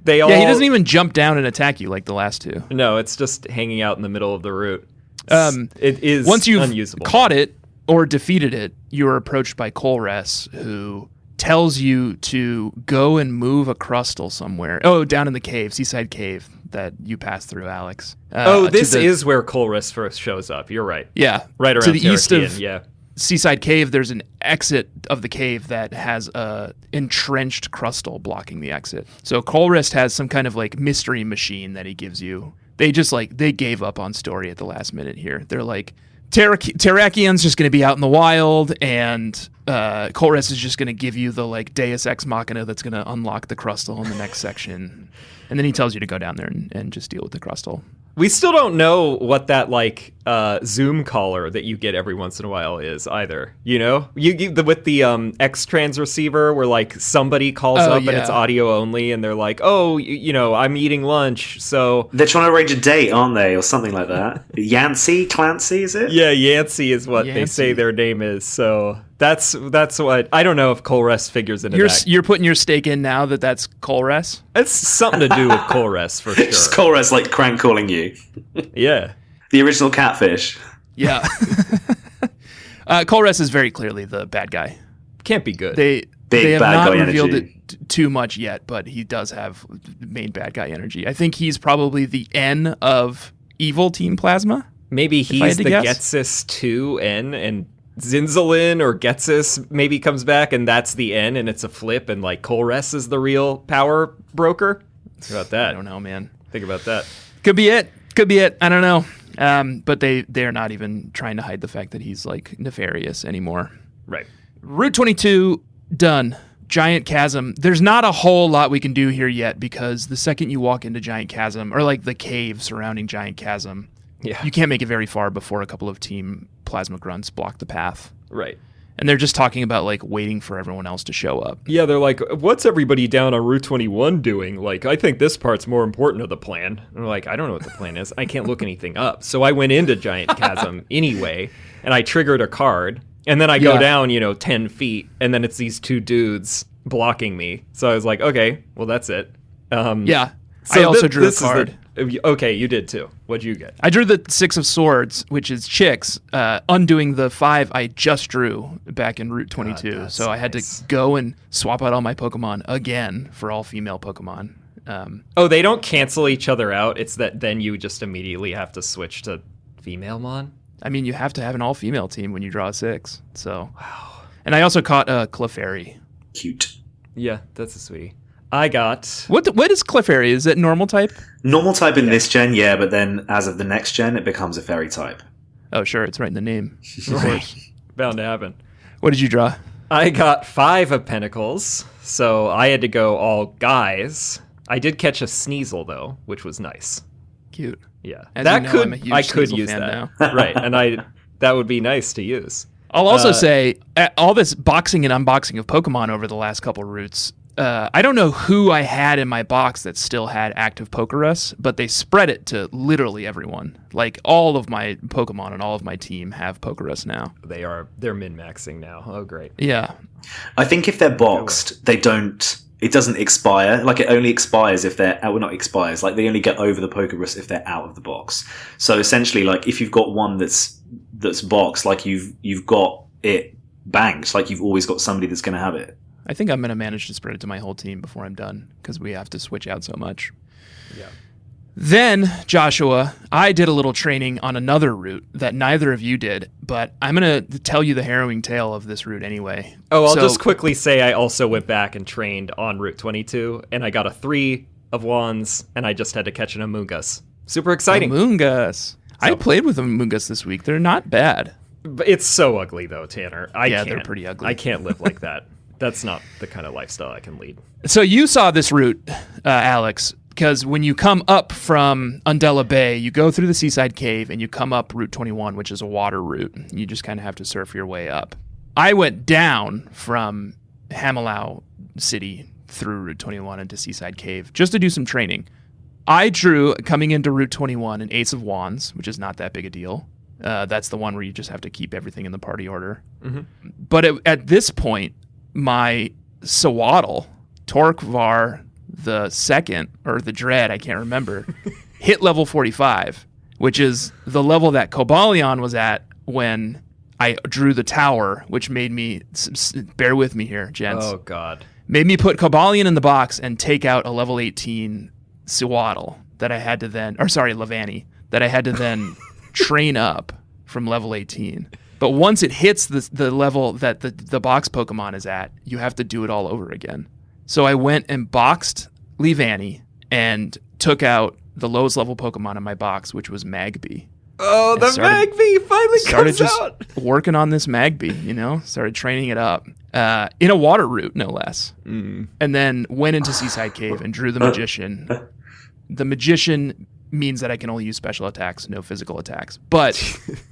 they all... Yeah, he doesn't even jump down and attack you like the last 2. No, it's just hanging out in the middle of the route. It is once you've unusable. Caught it or defeated it, you're approached by Colress, who tells you to go and move a crustal somewhere. Oh, down in the cave, Seaside Cave that you passed through, Alex. This is where Colress first shows up. You're right. Yeah. Right around to the east of yeah. Seaside Cave, there's an exit of the cave that has a entrenched crustal blocking the exit. So Colress has some kind of like mystery machine that he gives you. They just they gave up on story at the last minute here. They're like, Terrakion's just going to be out in the wild, and Colress is just going to give you the like Deus Ex Machina that's going to unlock the crustal in the next section. And then he tells you to go down there and just deal with the crustal. We still don't know what that Zoom caller that you get every once in a while is either. With the X trans receiver where like somebody calls up and it's audio only, and they're like, I'm eating lunch, so they're trying to arrange a date, aren't they, or something like that? Clancy, is it? Yeah, Yancey is what they say their name is. So that's what I don't know if Colress figures into that. You're putting your stake in now that's Colress. It's something to do with Colress for sure. Just Colress like crank calling you. Yeah. The original catfish. Yeah. Colress is very clearly the bad guy. Can't be good. They have bad not guy revealed energy. it too much yet, but he does have main bad guy energy. I think he's probably the N of evil Team Plasma. Maybe he's the Getsis 2 N, and Zinzalin or Getsis maybe comes back, and that's the N, and it's a flip, and like Colress is the real power broker. Think about that. I don't know, man. Think about that. Could be it. I don't know. But they're not even trying to hide the fact that he's like nefarious anymore. Right. Route 22 done. Giant Chasm. There's not a whole lot we can do here yet, because the second you walk into Giant Chasm, or like the cave surrounding Giant Chasm, you can't make it very far before a couple of Team Plasma Grunts block the path. Right. And they're just talking about like waiting for everyone else to show up. Yeah, they're like, what's everybody down on Route 21 doing? Like, I think this part's more important to the plan. And we're like, I don't know what the plan is. I can't look anything up. So I went into Giant Chasm anyway, and I triggered a card. And then I go down, 10 feet, and then it's these 2 dudes blocking me. So I was like, okay, well, that's it. So I also drew a card. Okay, you did too. What'd you get? I drew the 6 of Swords, which is chicks, undoing the 5 I just drew back in Route 22. So I had to go and swap out all my Pokemon again for all female Pokemon. They don't cancel each other out. It's that then you just immediately have to switch to female Mon? I mean, you have to have an all-female team when you draw a 6. So, wow. And I also caught a Clefairy. Cute. Yeah, that's a sweetie. I got... What is Clefairy? Is it normal type? Normal type in this gen, yeah, but then as of the next gen, it becomes a fairy type. Oh, sure, it's right in the name. Right. Bound to happen. What did you draw? I got 5 of Pentacles, so I had to go all guys. I did catch a Sneasel, though, which was nice. Cute. Yeah. As that you know, could I'm a huge I could Sneasel use fan that. now. Right, and that would be nice to use. I'll also say, all this boxing and unboxing of Pokemon over the last couple routes, I don't know who I had in my box that still had active Pokerus, but they spread it to literally everyone. Like, all of my Pokemon and all of my team have Pokerus now. They're min-maxing now. Oh, great. Yeah. I think if they're boxed, it doesn't expire. Like, it only expires if they're... Well, not expires. Like, they only get over the Pokerus if they're out of the box. So, essentially, like, if you've got one that's boxed, like, you've got it banked. Like, you've always got somebody that's going to have it. I think I'm going to manage to spread it to my whole team before I'm done, because we have to switch out so much. Yeah. Then, Joshua, I did a little training on another route that neither of you did, but I'm going to tell you the harrowing tale of this route anyway. Oh, I'll just quickly say I also went back and trained on Route 22, and I got a 3 of Wands, and I just had to catch an Amoonguss. Super exciting. Amoonguss. I played with Amoonguss this week. They're not bad. But it's so ugly, though, Tanner. They're pretty ugly. I can't live like that. That's not the kind of lifestyle I can lead. So you saw this route, Alex, because when you come up from Undella Bay, you go through the Seaside Cave and you come up Route 21, which is a water route. You just kind of have to surf your way up. I went down from Humilau City through Route 21 into Seaside Cave just to do some training. I drew, coming into Route 21, an Ace of Wands, which is not that big a deal. That's the one where you just have to keep everything in the party order. Mm-hmm. But at this point, my Sawaddle, Torquvar the second, or the Dread, I can't remember, hit level 45, which is the level that Cobalion was at when I drew the tower, which made me, bear with me here, gents. Oh, God. Made me put Cobalion in the box and take out a level 18 Sawaddle that I had to then, Levani, that I had to then train up from level 18. But once it hits the level that the box Pokemon is at, you have to do it all over again. So I went and boxed Levani and took out the lowest level Pokemon in my box, which was Magby. Oh, the Magby finally comes out! Started just working on this Magby, started training it up. In a water route, no less. Mm. And then went into Seaside Cave and drew the Magician. The Magician means that I can only use special attacks, no physical attacks. But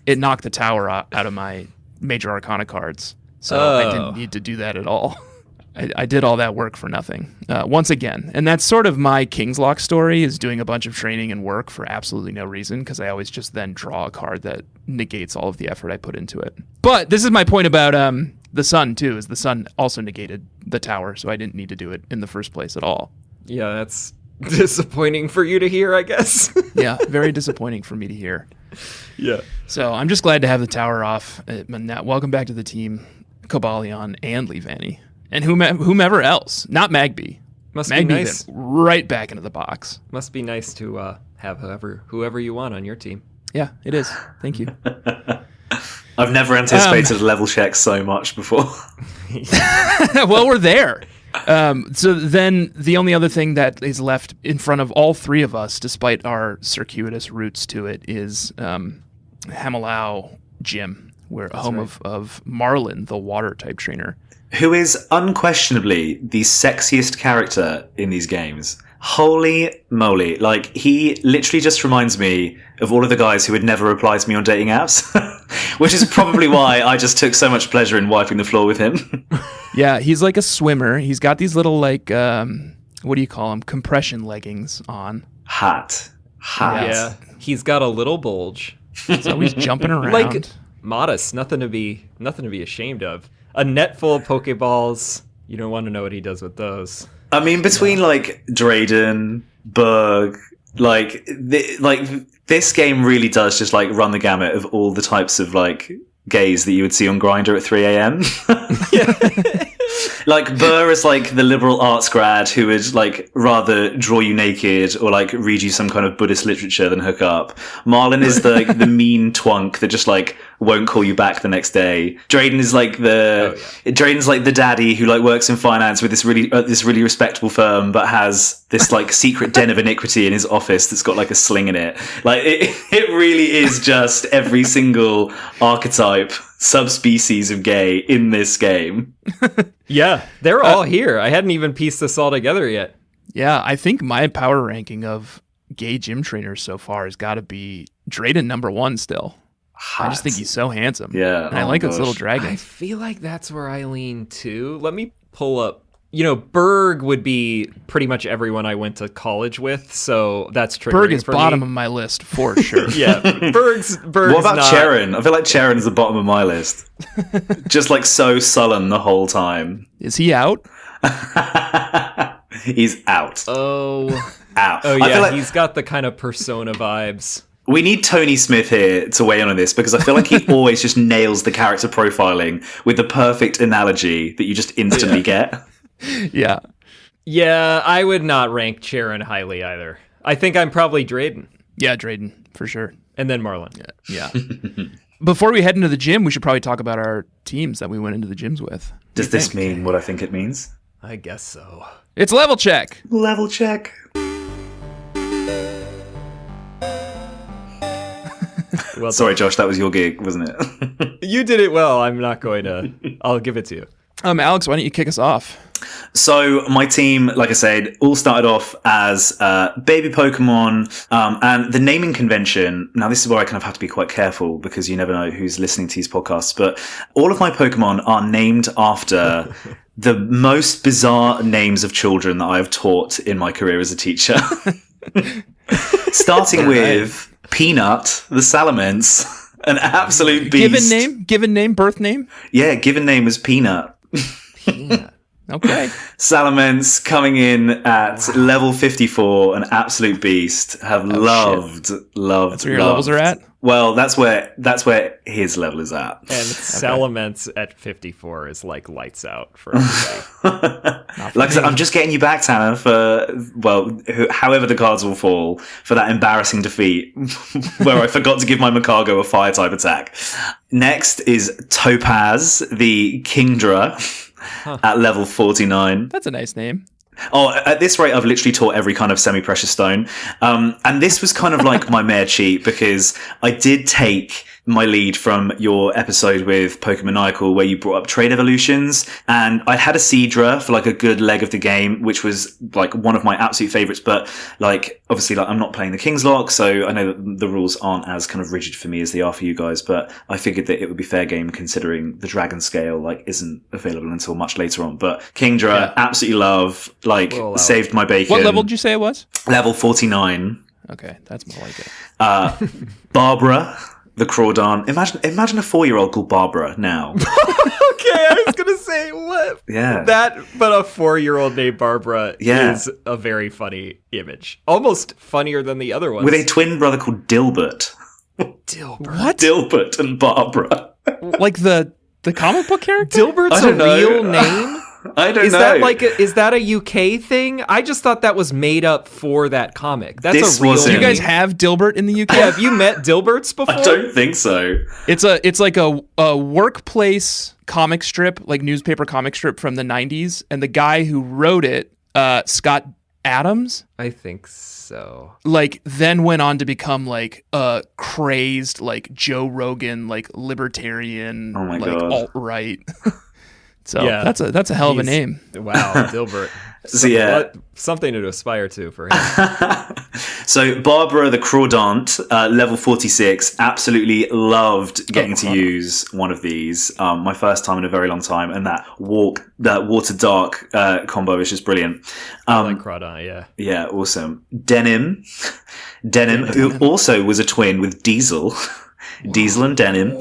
it knocked the tower out of my Major Arcana cards. So I didn't need to do that at all. I did all that work for nothing, once again. And that's sort of my King's Lock story, is doing a bunch of training and work for absolutely no reason, because I always just then draw a card that negates all of the effort I put into it. But this is my point about the Sun, too, is the Sun also negated the tower, so I didn't need to do it in the first place at all. Yeah, that's disappointing for you to hear, I guess. Yeah, very disappointing for me to hear. Yeah. So I'm just glad to have the tower off. Welcome back to the team, Cobalion and Levani. And whomever else, not Magby. Must Magby be nice. Right back into the box. Must be nice to have whoever you want on your team. Yeah, it is. Thank you. I've never anticipated a level check so much before. Well, we're there. So then the only other thing that is left in front of all three of us, despite our circuitous routes to it, is Humilau Gym, home of Marlon, the water type trainer. Who is unquestionably the sexiest character in these games. Holy moly. Like, he literally just reminds me of all of the guys who would never reply to me on dating apps, which is probably why I just took so much pleasure in wiping the floor with him. Yeah, he's like a swimmer. He's got these little, like, what do you call them? Compression leggings on. Hat. Yeah, he's got a little bulge. He's always jumping around. Like, modest, nothing to be ashamed of. A net full of Pokeballs. You don't want to know what he does with those. I mean, between like Drayden, Bugg, Like, this game really does just like run the gamut of all the types of like gays that you would see on Grindr at 3 a.m. Like Burr is like the liberal arts grad who would like rather draw you naked or like read you some kind of Buddhist literature than hook up. Marlon is the mean twunk that just like won't call you back the next day. Drayden is like Drayden's like the daddy who like works in finance with this really respectable firm, but has this like secret den of iniquity in his office that's got like a sling in it. Like it really is just every single archetype, subspecies of gay in this game. Yeah, they're all here. I hadn't even pieced this all together yet. Yeah, I think my power ranking of gay gym trainers so far has got to be Drayden number 1 still. Hot. I just think he's so handsome. Yeah. And I like his little dragon. I feel like that's where I lean too. Let me pull up. You know, Bugg would be pretty much everyone I went to college with, so that's triggering Bugg is for bottom me. of my list for sure. Yeah, Berg's What about not... Charon? I feel like Charon is the bottom of my list. Just like so sullen the whole time. Is he out? He's out. Oh, out. Oh yeah, I feel like he's got the kind of persona vibes. we need Tony Smith here to weigh in on this because I feel like he always just nails the character profiling with the perfect analogy that you just instantly get. Yeah. Yeah, I would not rank Charon highly either. I think I'm probably Drayden. Yeah, Drayden, for sure. And then Marlon. Yeah. Before we head into the gym, we should probably talk about our teams that we went into the gyms with. Does this mean what I think it means? I guess so. It's level check. Level check. Well, sorry, Josh, that was your gig, wasn't it? You did it well. I'm not going to. I'll give it to you. Alex, why don't you kick us off? So my team, like I said, all started off as baby Pokemon, and the naming convention. Now, this is where I kind of have to be quite careful because you never know who's listening to these podcasts. But all of my Pokemon are named after the most bizarre names of children that I have taught in my career as a teacher. Starting with Peanut, the Salamence, an absolute beast. Given name, birth name? Yeah, given name was Peanut. Peanut. Okay. Salamence coming in at level 54, an absolute beast. Have loved. That's where your levels are at? Well, that's where his level is at. And Salamence at 54 is like lights out for everybody. Like I said, I'm just getting you back, Tanner, for, well, however the cards will fall, for that embarrassing defeat where I forgot to give my Makago a fire type attack. Next is Topaz, the Kingdra. At level 49. That's a nice name. Oh, at this rate, I've literally taught every kind of semi-precious stone. And this was kind of like my mare cheat because I did take my lead from your episode with Pokemon Niacal where you brought up trade evolutions, and I had a Seadra for like a good leg of the game, which was like one of my absolute favorites. But like, obviously, like I'm not playing the King's Lock, so I know that the rules aren't as kind of rigid for me as they are for you guys, but I figured that it would be fair game considering the Dragon Scale like isn't available until much later on. But Kingdra, absolutely love, like saved my bacon. What level did you say it was? Level 49. Okay, that's more like it. Barbara, the Crawdon. Imagine a 4-year-old called Barbara now. Okay, I was gonna say what? Yeah. But a 4-year-old named Barbara is a very funny image. Almost funnier than the other ones. With a twin brother called Dilbert. Dilbert. What? Dilbert and Barbara. Like the comic book character? Dilbert's a real name? I don't know. Is that a UK thing? I just thought that was made up for that comic. That's a real Do name. you guys have Dilbert in the UK? Yeah, have you met Dilberts before? I don't think so. It's like a workplace comic strip, like newspaper comic strip from the 90s, and the guy who wrote it, Scott Adams, I think so. like then went on to become like a crazed like Joe Rogan like libertarian like God. alt-right. So Yeah. that's a hell of a name. Wow, Dilbert. So, yeah. Something to aspire to for him. So Barbara the Crawdont, level 46, absolutely loved getting to use one of these. My first time in a very long time, and that water dark combo is just brilliant. I like Crawdon, yeah. Yeah, awesome. Denim, who also was a twin with Diesel. Diesel and Denim.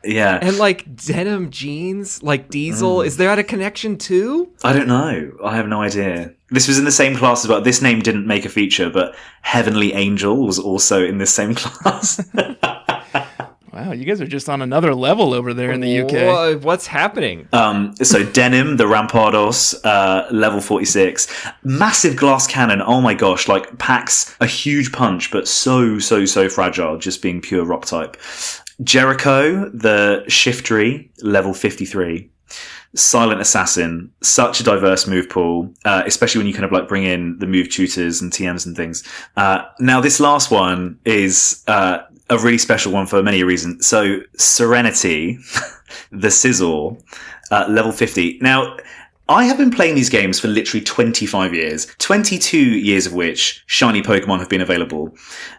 Yeah. And like denim jeans, like Diesel, is there a connection too? I don't know. I have no idea. This was in the same class as well. This name didn't make a feature, but Heavenly Angel was also in this same class. Wow, you guys are just on another level over there in the UK. What's happening? So Denim, the Rampardos, level 46. Massive glass cannon, oh my gosh, like packs a huge punch, but so fragile, just being pure rock type. Jericho, the Shiftry, level 53. Silent Assassin, such a diverse move pool, especially when you kind of like bring in the move tutors and TMs and things. Now this last one is a really special one for many reasons. So Serenity, the Sizzle, level 50. Now, I have been playing these games for literally 25 years, 22 years of which shiny Pokemon have been available.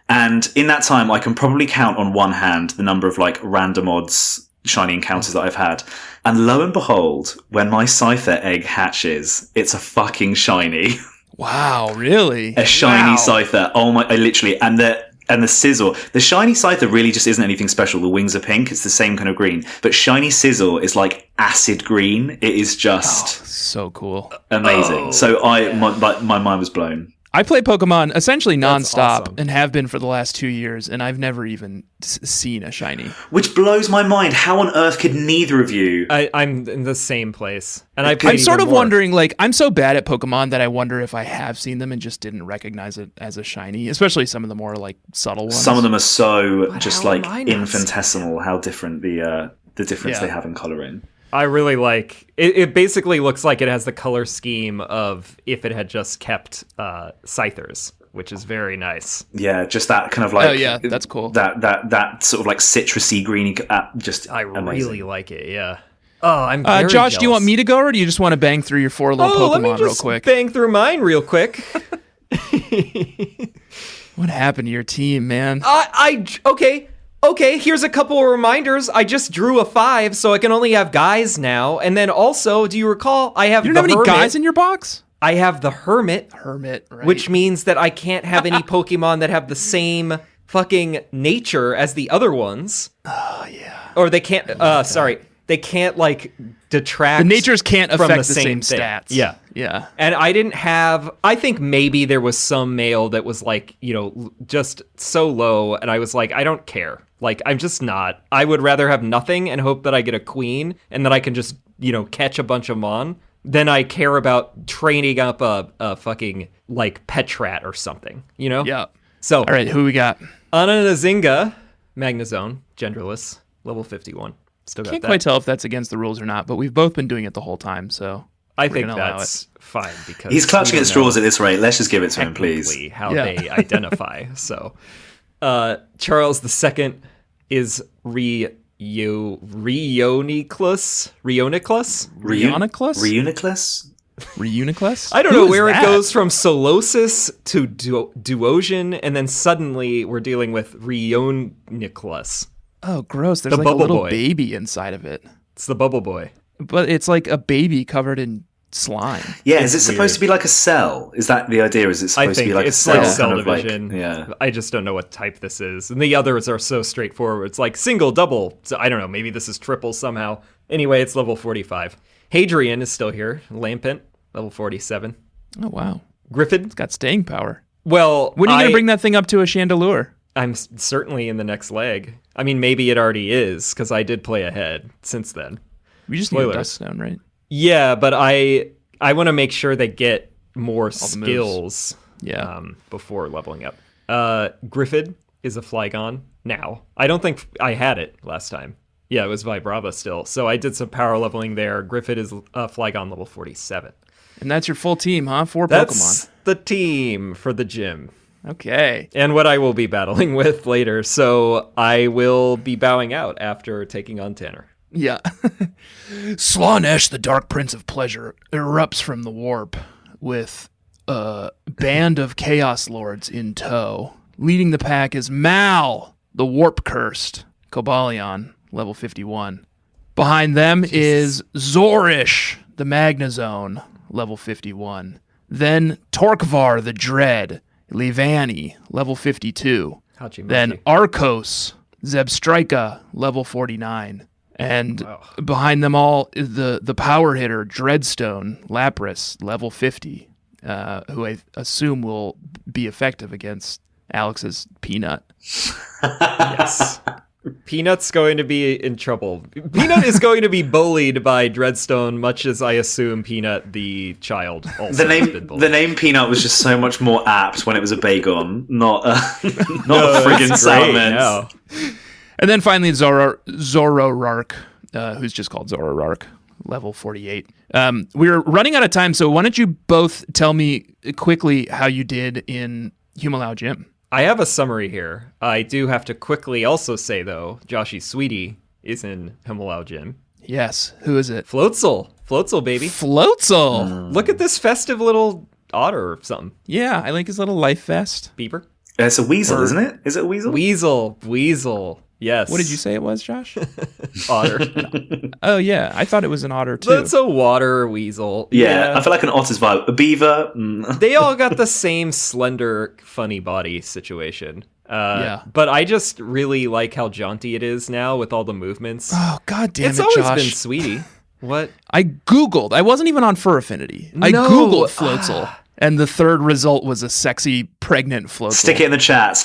And in that time, I can probably count on one hand the number of like random odds shiny encounters that I've had. And lo and behold, when my Scyther egg hatches, it's a fucking shiny. Wow, really? A shiny Scyther. Oh my, I literally, and the Sizzle. The shiny Scyther really just isn't anything special. The wings are pink. It's the same kind of green. But shiny Sizzle is like acid green. It is just so cool. Amazing. So my mind was blown. I play Pokemon essentially nonstop awesome. and have been for the last 2 years, and I've never even seen a shiny. Which blows my mind. How on earth could neither of you? I'm in the same place. And I'm sort of wondering, like, I'm so bad at Pokemon that I wonder if I have seen them and just didn't recognize it as a shiny, especially some of the more, like, subtle ones. Some of them are so just, like, infinitesimal how different the difference they have in coloring. I really like it. It basically looks like it has the color scheme of if it had just kept Scythers, which is very nice. Yeah, just that kind of like. Oh yeah, that's cool. That sort of like citrusy greeny. I amazing. Really like it. Yeah. Oh, I'm very Josh, jealous. do you want me to go, or do you just want to bang through your 4 little Pokemon let me just real quick? Bang through mine real quick. What happened to your team, man? Okay, here's a couple of reminders. I just drew a 5, so I can only have guys now. And then also, do you recall, I have You don't have any guys in your box? I have the Hermit. Right. Which means that I can't have any Pokemon that have the same fucking nature as the other ones. Oh, yeah. Or they can't, they can't, like, detract. The natures can't affect the same thing. stats. Yeah. And I didn't have, I think maybe there was some male that was, like, you know, just so low, and I was like, I don't care. Like, I'm just not. I would rather have nothing and hope that I get a queen and that I can just, you know, catch a bunch of Mon than I care about training up a fucking, like, Petrat or something, you know? Yeah. So. All right, who we got? Ananazinga, Magnezone, Genderless, level 51. Still got Can't that. quite tell if that's against the rules or not, but we've both been doing it the whole time, so I think that's fine because he's clutching at straws at this rate. Let's just give it to him, please. How they identify. So, Charles II is Reuniclus. I don't know where it goes from Solosis to Duosion, and then suddenly we're dealing with Reuniclus. Oh, gross. There's like a little baby inside of it. It's the Bubble Boy. But it's like a baby covered in slime. Yeah, is it supposed to be like a cell? Is that the idea? Is it supposed to be like a cell? I think it's like cell division. Yeah. I just don't know what type this is. And the others are so straightforward. It's like single, double. So I don't know. Maybe this is triple somehow. Anyway, it's level 45. Hadrian is still here. Lampent, level 47. Oh, wow. Griffin. It's got staying power. Well, when are you going to bring that thing up to a Chandelure? I'm certainly in the next leg. I mean, maybe it already is, because I did play ahead since then. We just need a Dust Stone, right? Yeah, but I want to make sure they get more skills before leveling up. Griffid is a Flygon now. I don't think I had it last time. Yeah, it was Vibrava still. So I did some power leveling there. Griffid is Flygon level 47. And that's your full team, huh? 4 Pokemon. That's the team for the gym. Okay. And what I will be battling with later. So I will be bowing out after taking on Tanner. Yeah. Slaanesh, the Dark Prince of Pleasure, erupts from the warp with a band of Chaos Lords in tow. Leading the pack is Mal, the Warp Cursed, Cobalion, level 51. Behind them is Zorish, the Magnezone, level 51. Then Torkvar, the Dread, Levani, level 52. Then Arcos, Zebstrika, level 49. And behind them all is the power hitter, Dreadstone, Lapras, level 50. who I assume will be effective against Alex's Peanut. Yes. Peanut's going to be in trouble. Peanut is going to be bullied by Dreadstone, much as I assume Peanut, the child, also has been bullied. The name Peanut was just so much more apt when it was a Bagon, not a friggin' Salamence. No. And then finally, Zororark, who's just called Zororark, level 48. We're running out of time, so why don't you both tell me quickly how you did in Humilau Gym? I have a summary here. I do have to quickly also say, though, Joshy's sweetie is in Humilau Gym. Yes. Who is it? Floatzel. Floatzel, baby. Floatzel. Look at this festive little otter or something. Yeah, I like his little life vest. Beaver? It's a weasel, isn't it? Is it a weasel? Weasel. Yes. What did you say it was, Josh? Otter. Oh, yeah. I thought it was an otter, too. That's a water weasel. Yeah, I feel like an otter's vibe. A beaver. They all got the same slender, funny body situation. Yeah. But I just really like how jaunty it is now with all the movements. Oh, God damn it, It's always Josh. been sweetie. What? I Googled. I wasn't even on Fur Affinity. I Googled Floatzel. And the third result was a sexy, pregnant Floatzel. Stick it in the chat.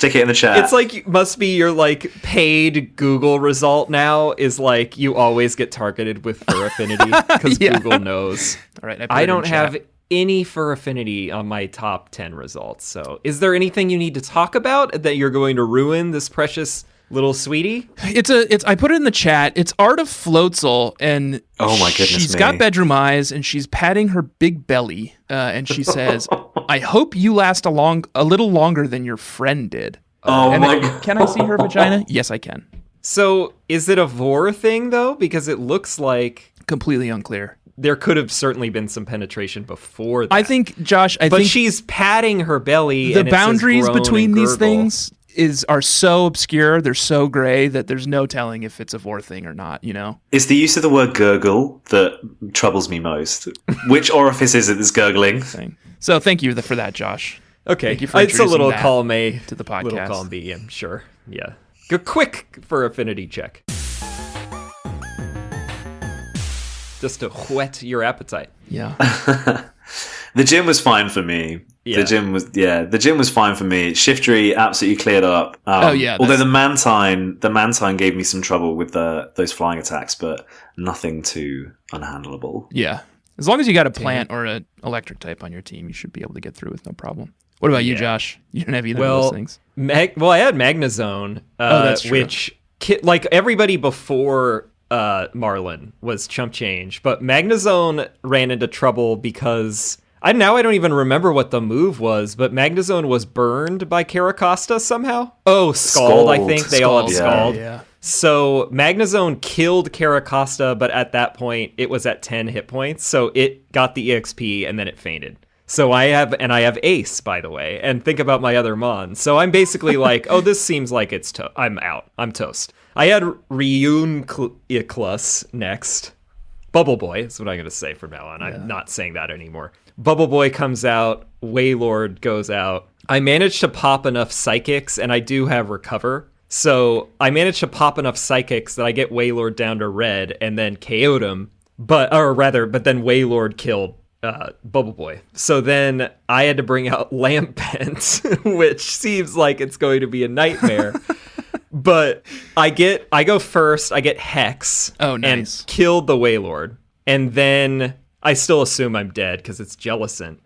It's like, must be your, like, paid Google result now is, like, you always get targeted with Fur Affinity because Google knows. All right, I don't have any Fur Affinity on my top 10 results. So is there anything you need to talk about that you're going to ruin this precious little sweetie? It's I put it in the chat. It's Art of Floatzel, and oh my goodness, she's got bedroom eyes, and she's patting her big belly, and she says, "I hope you last a little longer than your friend did." Oh my God. Can I see her vagina? Yes, I can. So is it a vor thing though? Because it looks like Completely unclear. There could have certainly been some penetration before that. I think, Josh, but she's patting her belly. The and boundaries between these gurgle. things are so obscure, they're so gray that there's no telling if it's a vor thing or not, you know? It's the use of the word gurgle that troubles me most. Which orifice is it that's gurgling? So thank you for that, Josh. Okay, Thank you for it's a little introducing column A to the podcast. Little column B, I'm sure. Yeah. Go quick for affinity check. Just to whet your appetite. Yeah. The gym was fine for me. Yeah. The gym was fine for me. Shiftery absolutely cleared up. Although the Mantine gave me some trouble with those flying attacks, but nothing too unhandleable. Yeah. As long as you got a plant or an electric type on your team, you should be able to get through with no problem. What about you, Josh? You didn't have either of those things. I had Magnezone, that's true. which like everybody before Marlon was chump change, but Magnezone ran into trouble because I don't even remember what the move was, but Magnezone was burned by Caracosta somehow. Oh, Scald, I think. They all have Scald. Yeah. So Magnezone killed Caracosta, but at that point it was at 10 hit points, so it got the EXP and then it fainted. So I have Ace, by the way, and think about my other Mon. So I'm basically like, oh, this seems like I'm out. I'm toast. I had Reuniclus next. Bubble Boy is what I'm going to say from now on. Yeah. I'm not saying that anymore. Bubble Boy comes out. Wailord goes out. I managed to pop enough Psychics, and I do have Recover. So I managed to pop enough Psychics that I get Wailord down to red and then KO'd him. But then Wailord killed Bubble Boy. So then I had to bring out Lampent, which seems like it's going to be a nightmare. But I go first, I get Hex and killed the Wailord. And then I still assume I'm dead because it's Jellicent.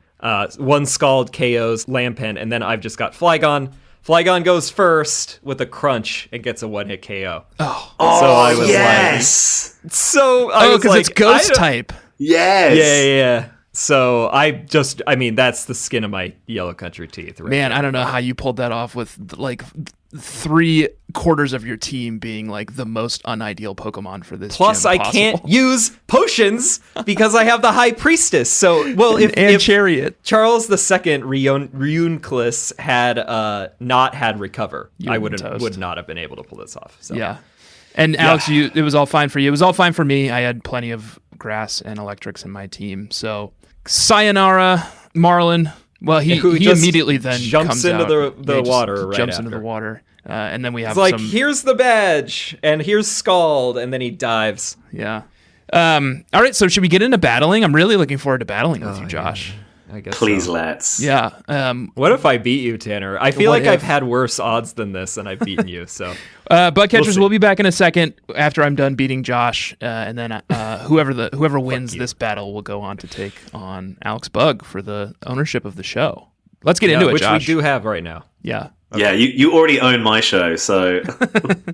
One Scald KOs Lampent, and then I've just got Flygon. Flygon goes first with a crunch and gets a one-hit KO. So I was yes! Because it's Ghost type. Yes! Yeah. So that's the skin of my Yellow Country teeth. Right Man, there. I don't know how you pulled that off with like 3/4 of your team being like the most unideal Pokemon for this. Plus, gym I possible. can't use potions because I have the High Priestess. So, if Chariot Charles II Reuniclus had not had Recover, I would not have been able to pull this off. So. Yeah. And Alex, it was all fine for you. It was all fine for me. I had plenty of grass and electrics in my team. So sayonara, Marlon. Well, he immediately then jumps into the water. Jumps into the water, and then we have here's the badge, and here's Scald, and then he dives. Yeah. All right. So should we get into battling? I'm really looking forward to battling with you, Josh. I guess Please so. let's. Yeah. What if I beat you, Tanner? I feel like I've had worse odds than this, and I've beaten you. So, Bug Catchers, we'll be back in a second after I'm done beating Josh, and then whoever wins this battle will go on to take on Alex Bugg for the ownership of the show. Let's get into it, which Josh. we do have right now. Yeah. Okay. Yeah, you already own my show, so.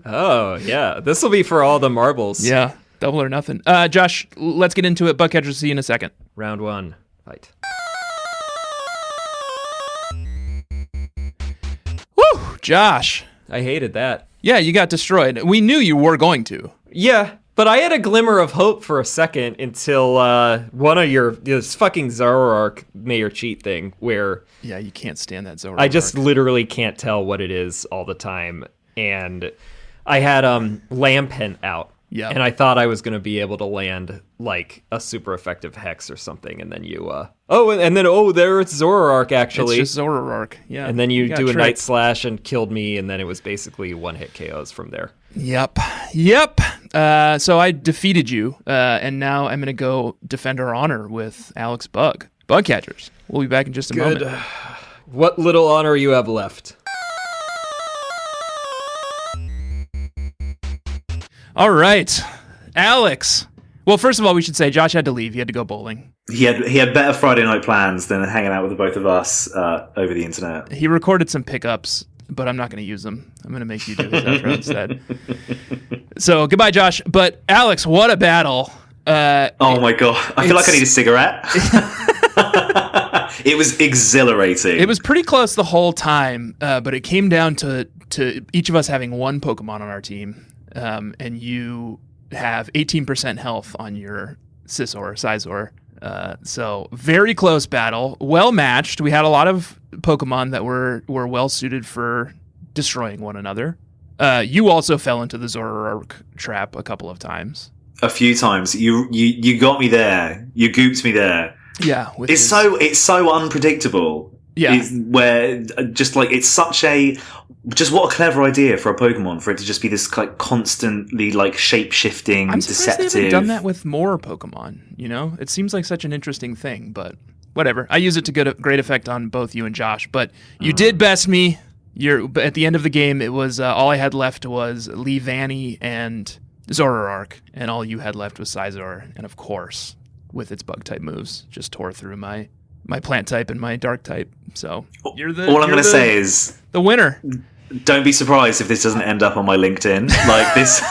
Oh, yeah. This will be for all the marbles. Yeah. Double or nothing. Josh, let's get into it. Bug Catchers, see you in a second. Round 1. Fight. Woo! Josh. I hated that. Yeah, you got destroyed. We knew you were going to. Yeah, but I had a glimmer of hope for a second until one of this fucking Zoroark Mayor cheat thing where... Yeah, you can't stand that Zoroark. I just literally can't tell what it is all the time. And I had Lampent out. Yeah. And I thought I was going to be able to land like a super effective Hex or something. And then you... there it's Zoroark, actually. It's just Zoroark, yeah. And then you do a Night Slash and killed me, and then it was basically one-hit KOs from there. Yep. So I defeated you, and now I'm going to go defend our honor with Alex Bugg. Bug Catchers. We'll be back in just a moment. What little honor you have left. All right. Alex. Well, first of all, we should say Josh had to leave. He had to go bowling. He had better Friday night plans than hanging out with the both of us over the internet. He recorded some pickups, but I'm not going to use them. I'm going to make you do his outro instead. So goodbye, Josh. But Alex, what a battle. Oh my God. I feel like I need a cigarette. It was exhilarating. It was pretty close the whole time, but it came down to each of us having one Pokemon on our team, and you have 18% health on your Sizor. So very close battle, well matched. We had a lot of Pokemon that were well suited for destroying one another. You also fell into the Zoroark trap a couple of times. A few times. You got me there. You gooped me there. Yeah, it's so unpredictable. Yeah, it's such a what a clever idea for a Pokemon for it to just be this like constantly like shape shifting, deceptive. They haven't done that with more Pokemon. You know, it seems like such an interesting thing, but whatever. I use it to get a great effect on both you and Josh. But you did best me. At the end of the game, it was all I had left was Leavanny and Zoroark, and all you had left was Sizor, and of course, with its bug type moves, just tore through my plant type and my dark type. So all I'm going to say is the winner. Don't be surprised if this doesn't end up on my LinkedIn. Like this,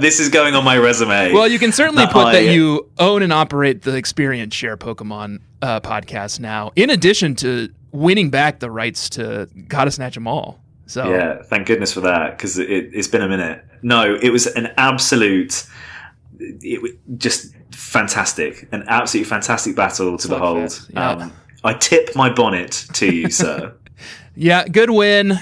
this is going on my resume. Well, you can certainly put that you own and operate the Experience Share Pokemon podcast now, in addition to winning back the rights to Gotta Snatch 'Em All. So yeah, thank goodness for that, because it's been a minute. No, it was an absolute, just fantastic, an absolutely fantastic battle to behold. Yeah. I tip my bonnet to you, sir. Yeah, good win.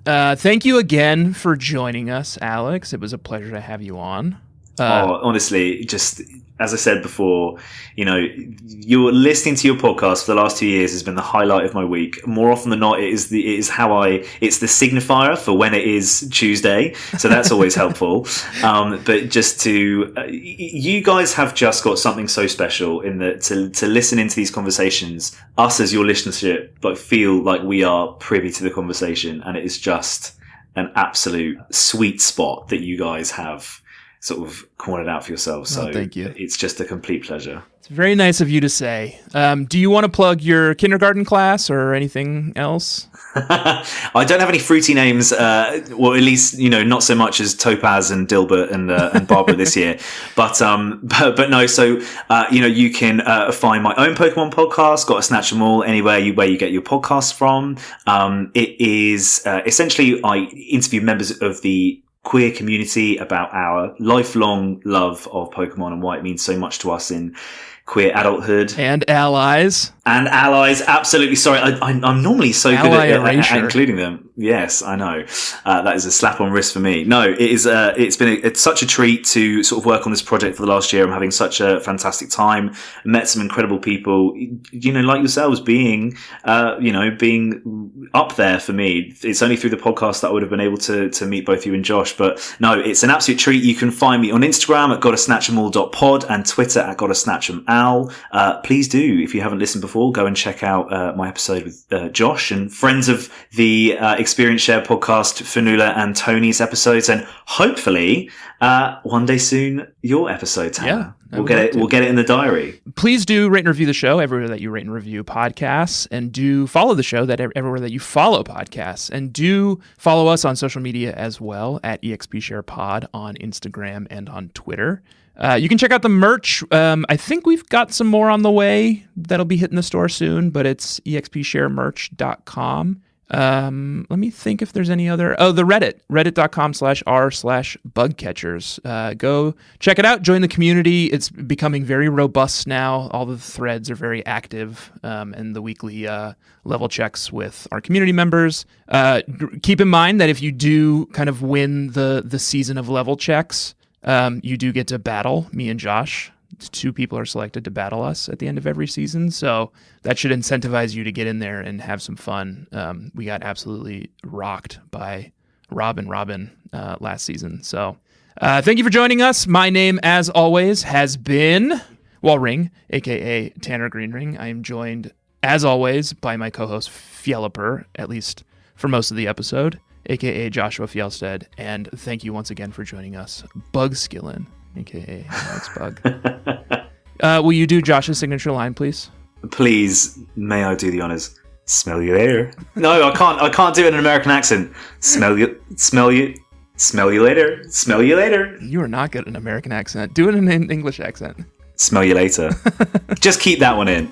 Thank you again for joining us, Alex. It was a pleasure to have you on. Honestly, just as I said before, you're listening to your podcast for the last 2 years has been the highlight of my week. More often than not, it's the signifier for when it is Tuesday. So that's always helpful. But just you guys have just got something so special in that to listen into these conversations, us as your listenership, feel like we are privy to the conversation, and it is just an absolute sweet spot that you guys have sort of cornered out for yourselves. So thank you. It's just a complete pleasure. It's very nice of you to say. Do you want to plug your kindergarten class or anything else? I don't have any fruity names, or at least not so much as Topaz and Dilbert and Barbara this year. But no. So you can find my own Pokemon podcast. Got to Snatch 'Em All anywhere where you get your podcasts from. It is essentially I interview members of the queer community about our lifelong love of Pokemon and why it means so much to us in queer adulthood and allies. And allies, absolutely. Sorry, I'm normally so good at including them. Yes, I know. That is a slap on wrist for me. No, it is. It's such a treat to sort of work on this project for the last year. I'm having such a fantastic time. Met some incredible people, like yourselves, being up there for me. It's only through the podcast that I would have been able to meet both you and Josh. But no, it's an absolute treat. You can find me on Instagram at gottasnatchemall.pod and Twitter at gottasnatchemal. Please do, if you haven't listened before, go and check out my episode with Josh and friends of the Experience Share podcast, Fanula and Tony's episodes, and hopefully one day soon your episode, Tanner. Yeah, we'll get it in the diary. Please do rate and review the show everywhere that you rate and review podcasts, and do follow the show everywhere that you follow podcasts, and do follow us on social media as well at EXPSharePod on Instagram and on Twitter. You can check out the merch. I think we've got some more on the way that'll be hitting the store soon, but it's expsharemerch.com. Let me think if there's any other. Oh, the reddit.com/r/bugcatchers. Go check it out. Join the community. It's becoming very robust now. All the threads are very active, and the weekly level checks with our community members. Keep in mind that if you do kind of win the season of level checks, you do get to battle me and Josh. 2 people are selected to battle us at the end of every season, so that should incentivize you to get in there and have some fun. We got absolutely rocked by Robin last season. So thank you for joining us. My name, as always, has been Walring, a.k.a. Tanner Greenring. I am joined, as always, by my co-host Fjelliper, at least for most of the episode, a.k.a. Joshua Fjellstead. And thank you once again for joining us, Bugg Skillin, a.k.a. Alex Bugg. Will you do Josh's signature line, please? Please, may I do the honors? Smell you later. No, I can't do it in an American accent. Smell you later. Smell you later. You are not good at an American accent. Do it in an English accent. Smell you later. Just keep that one in.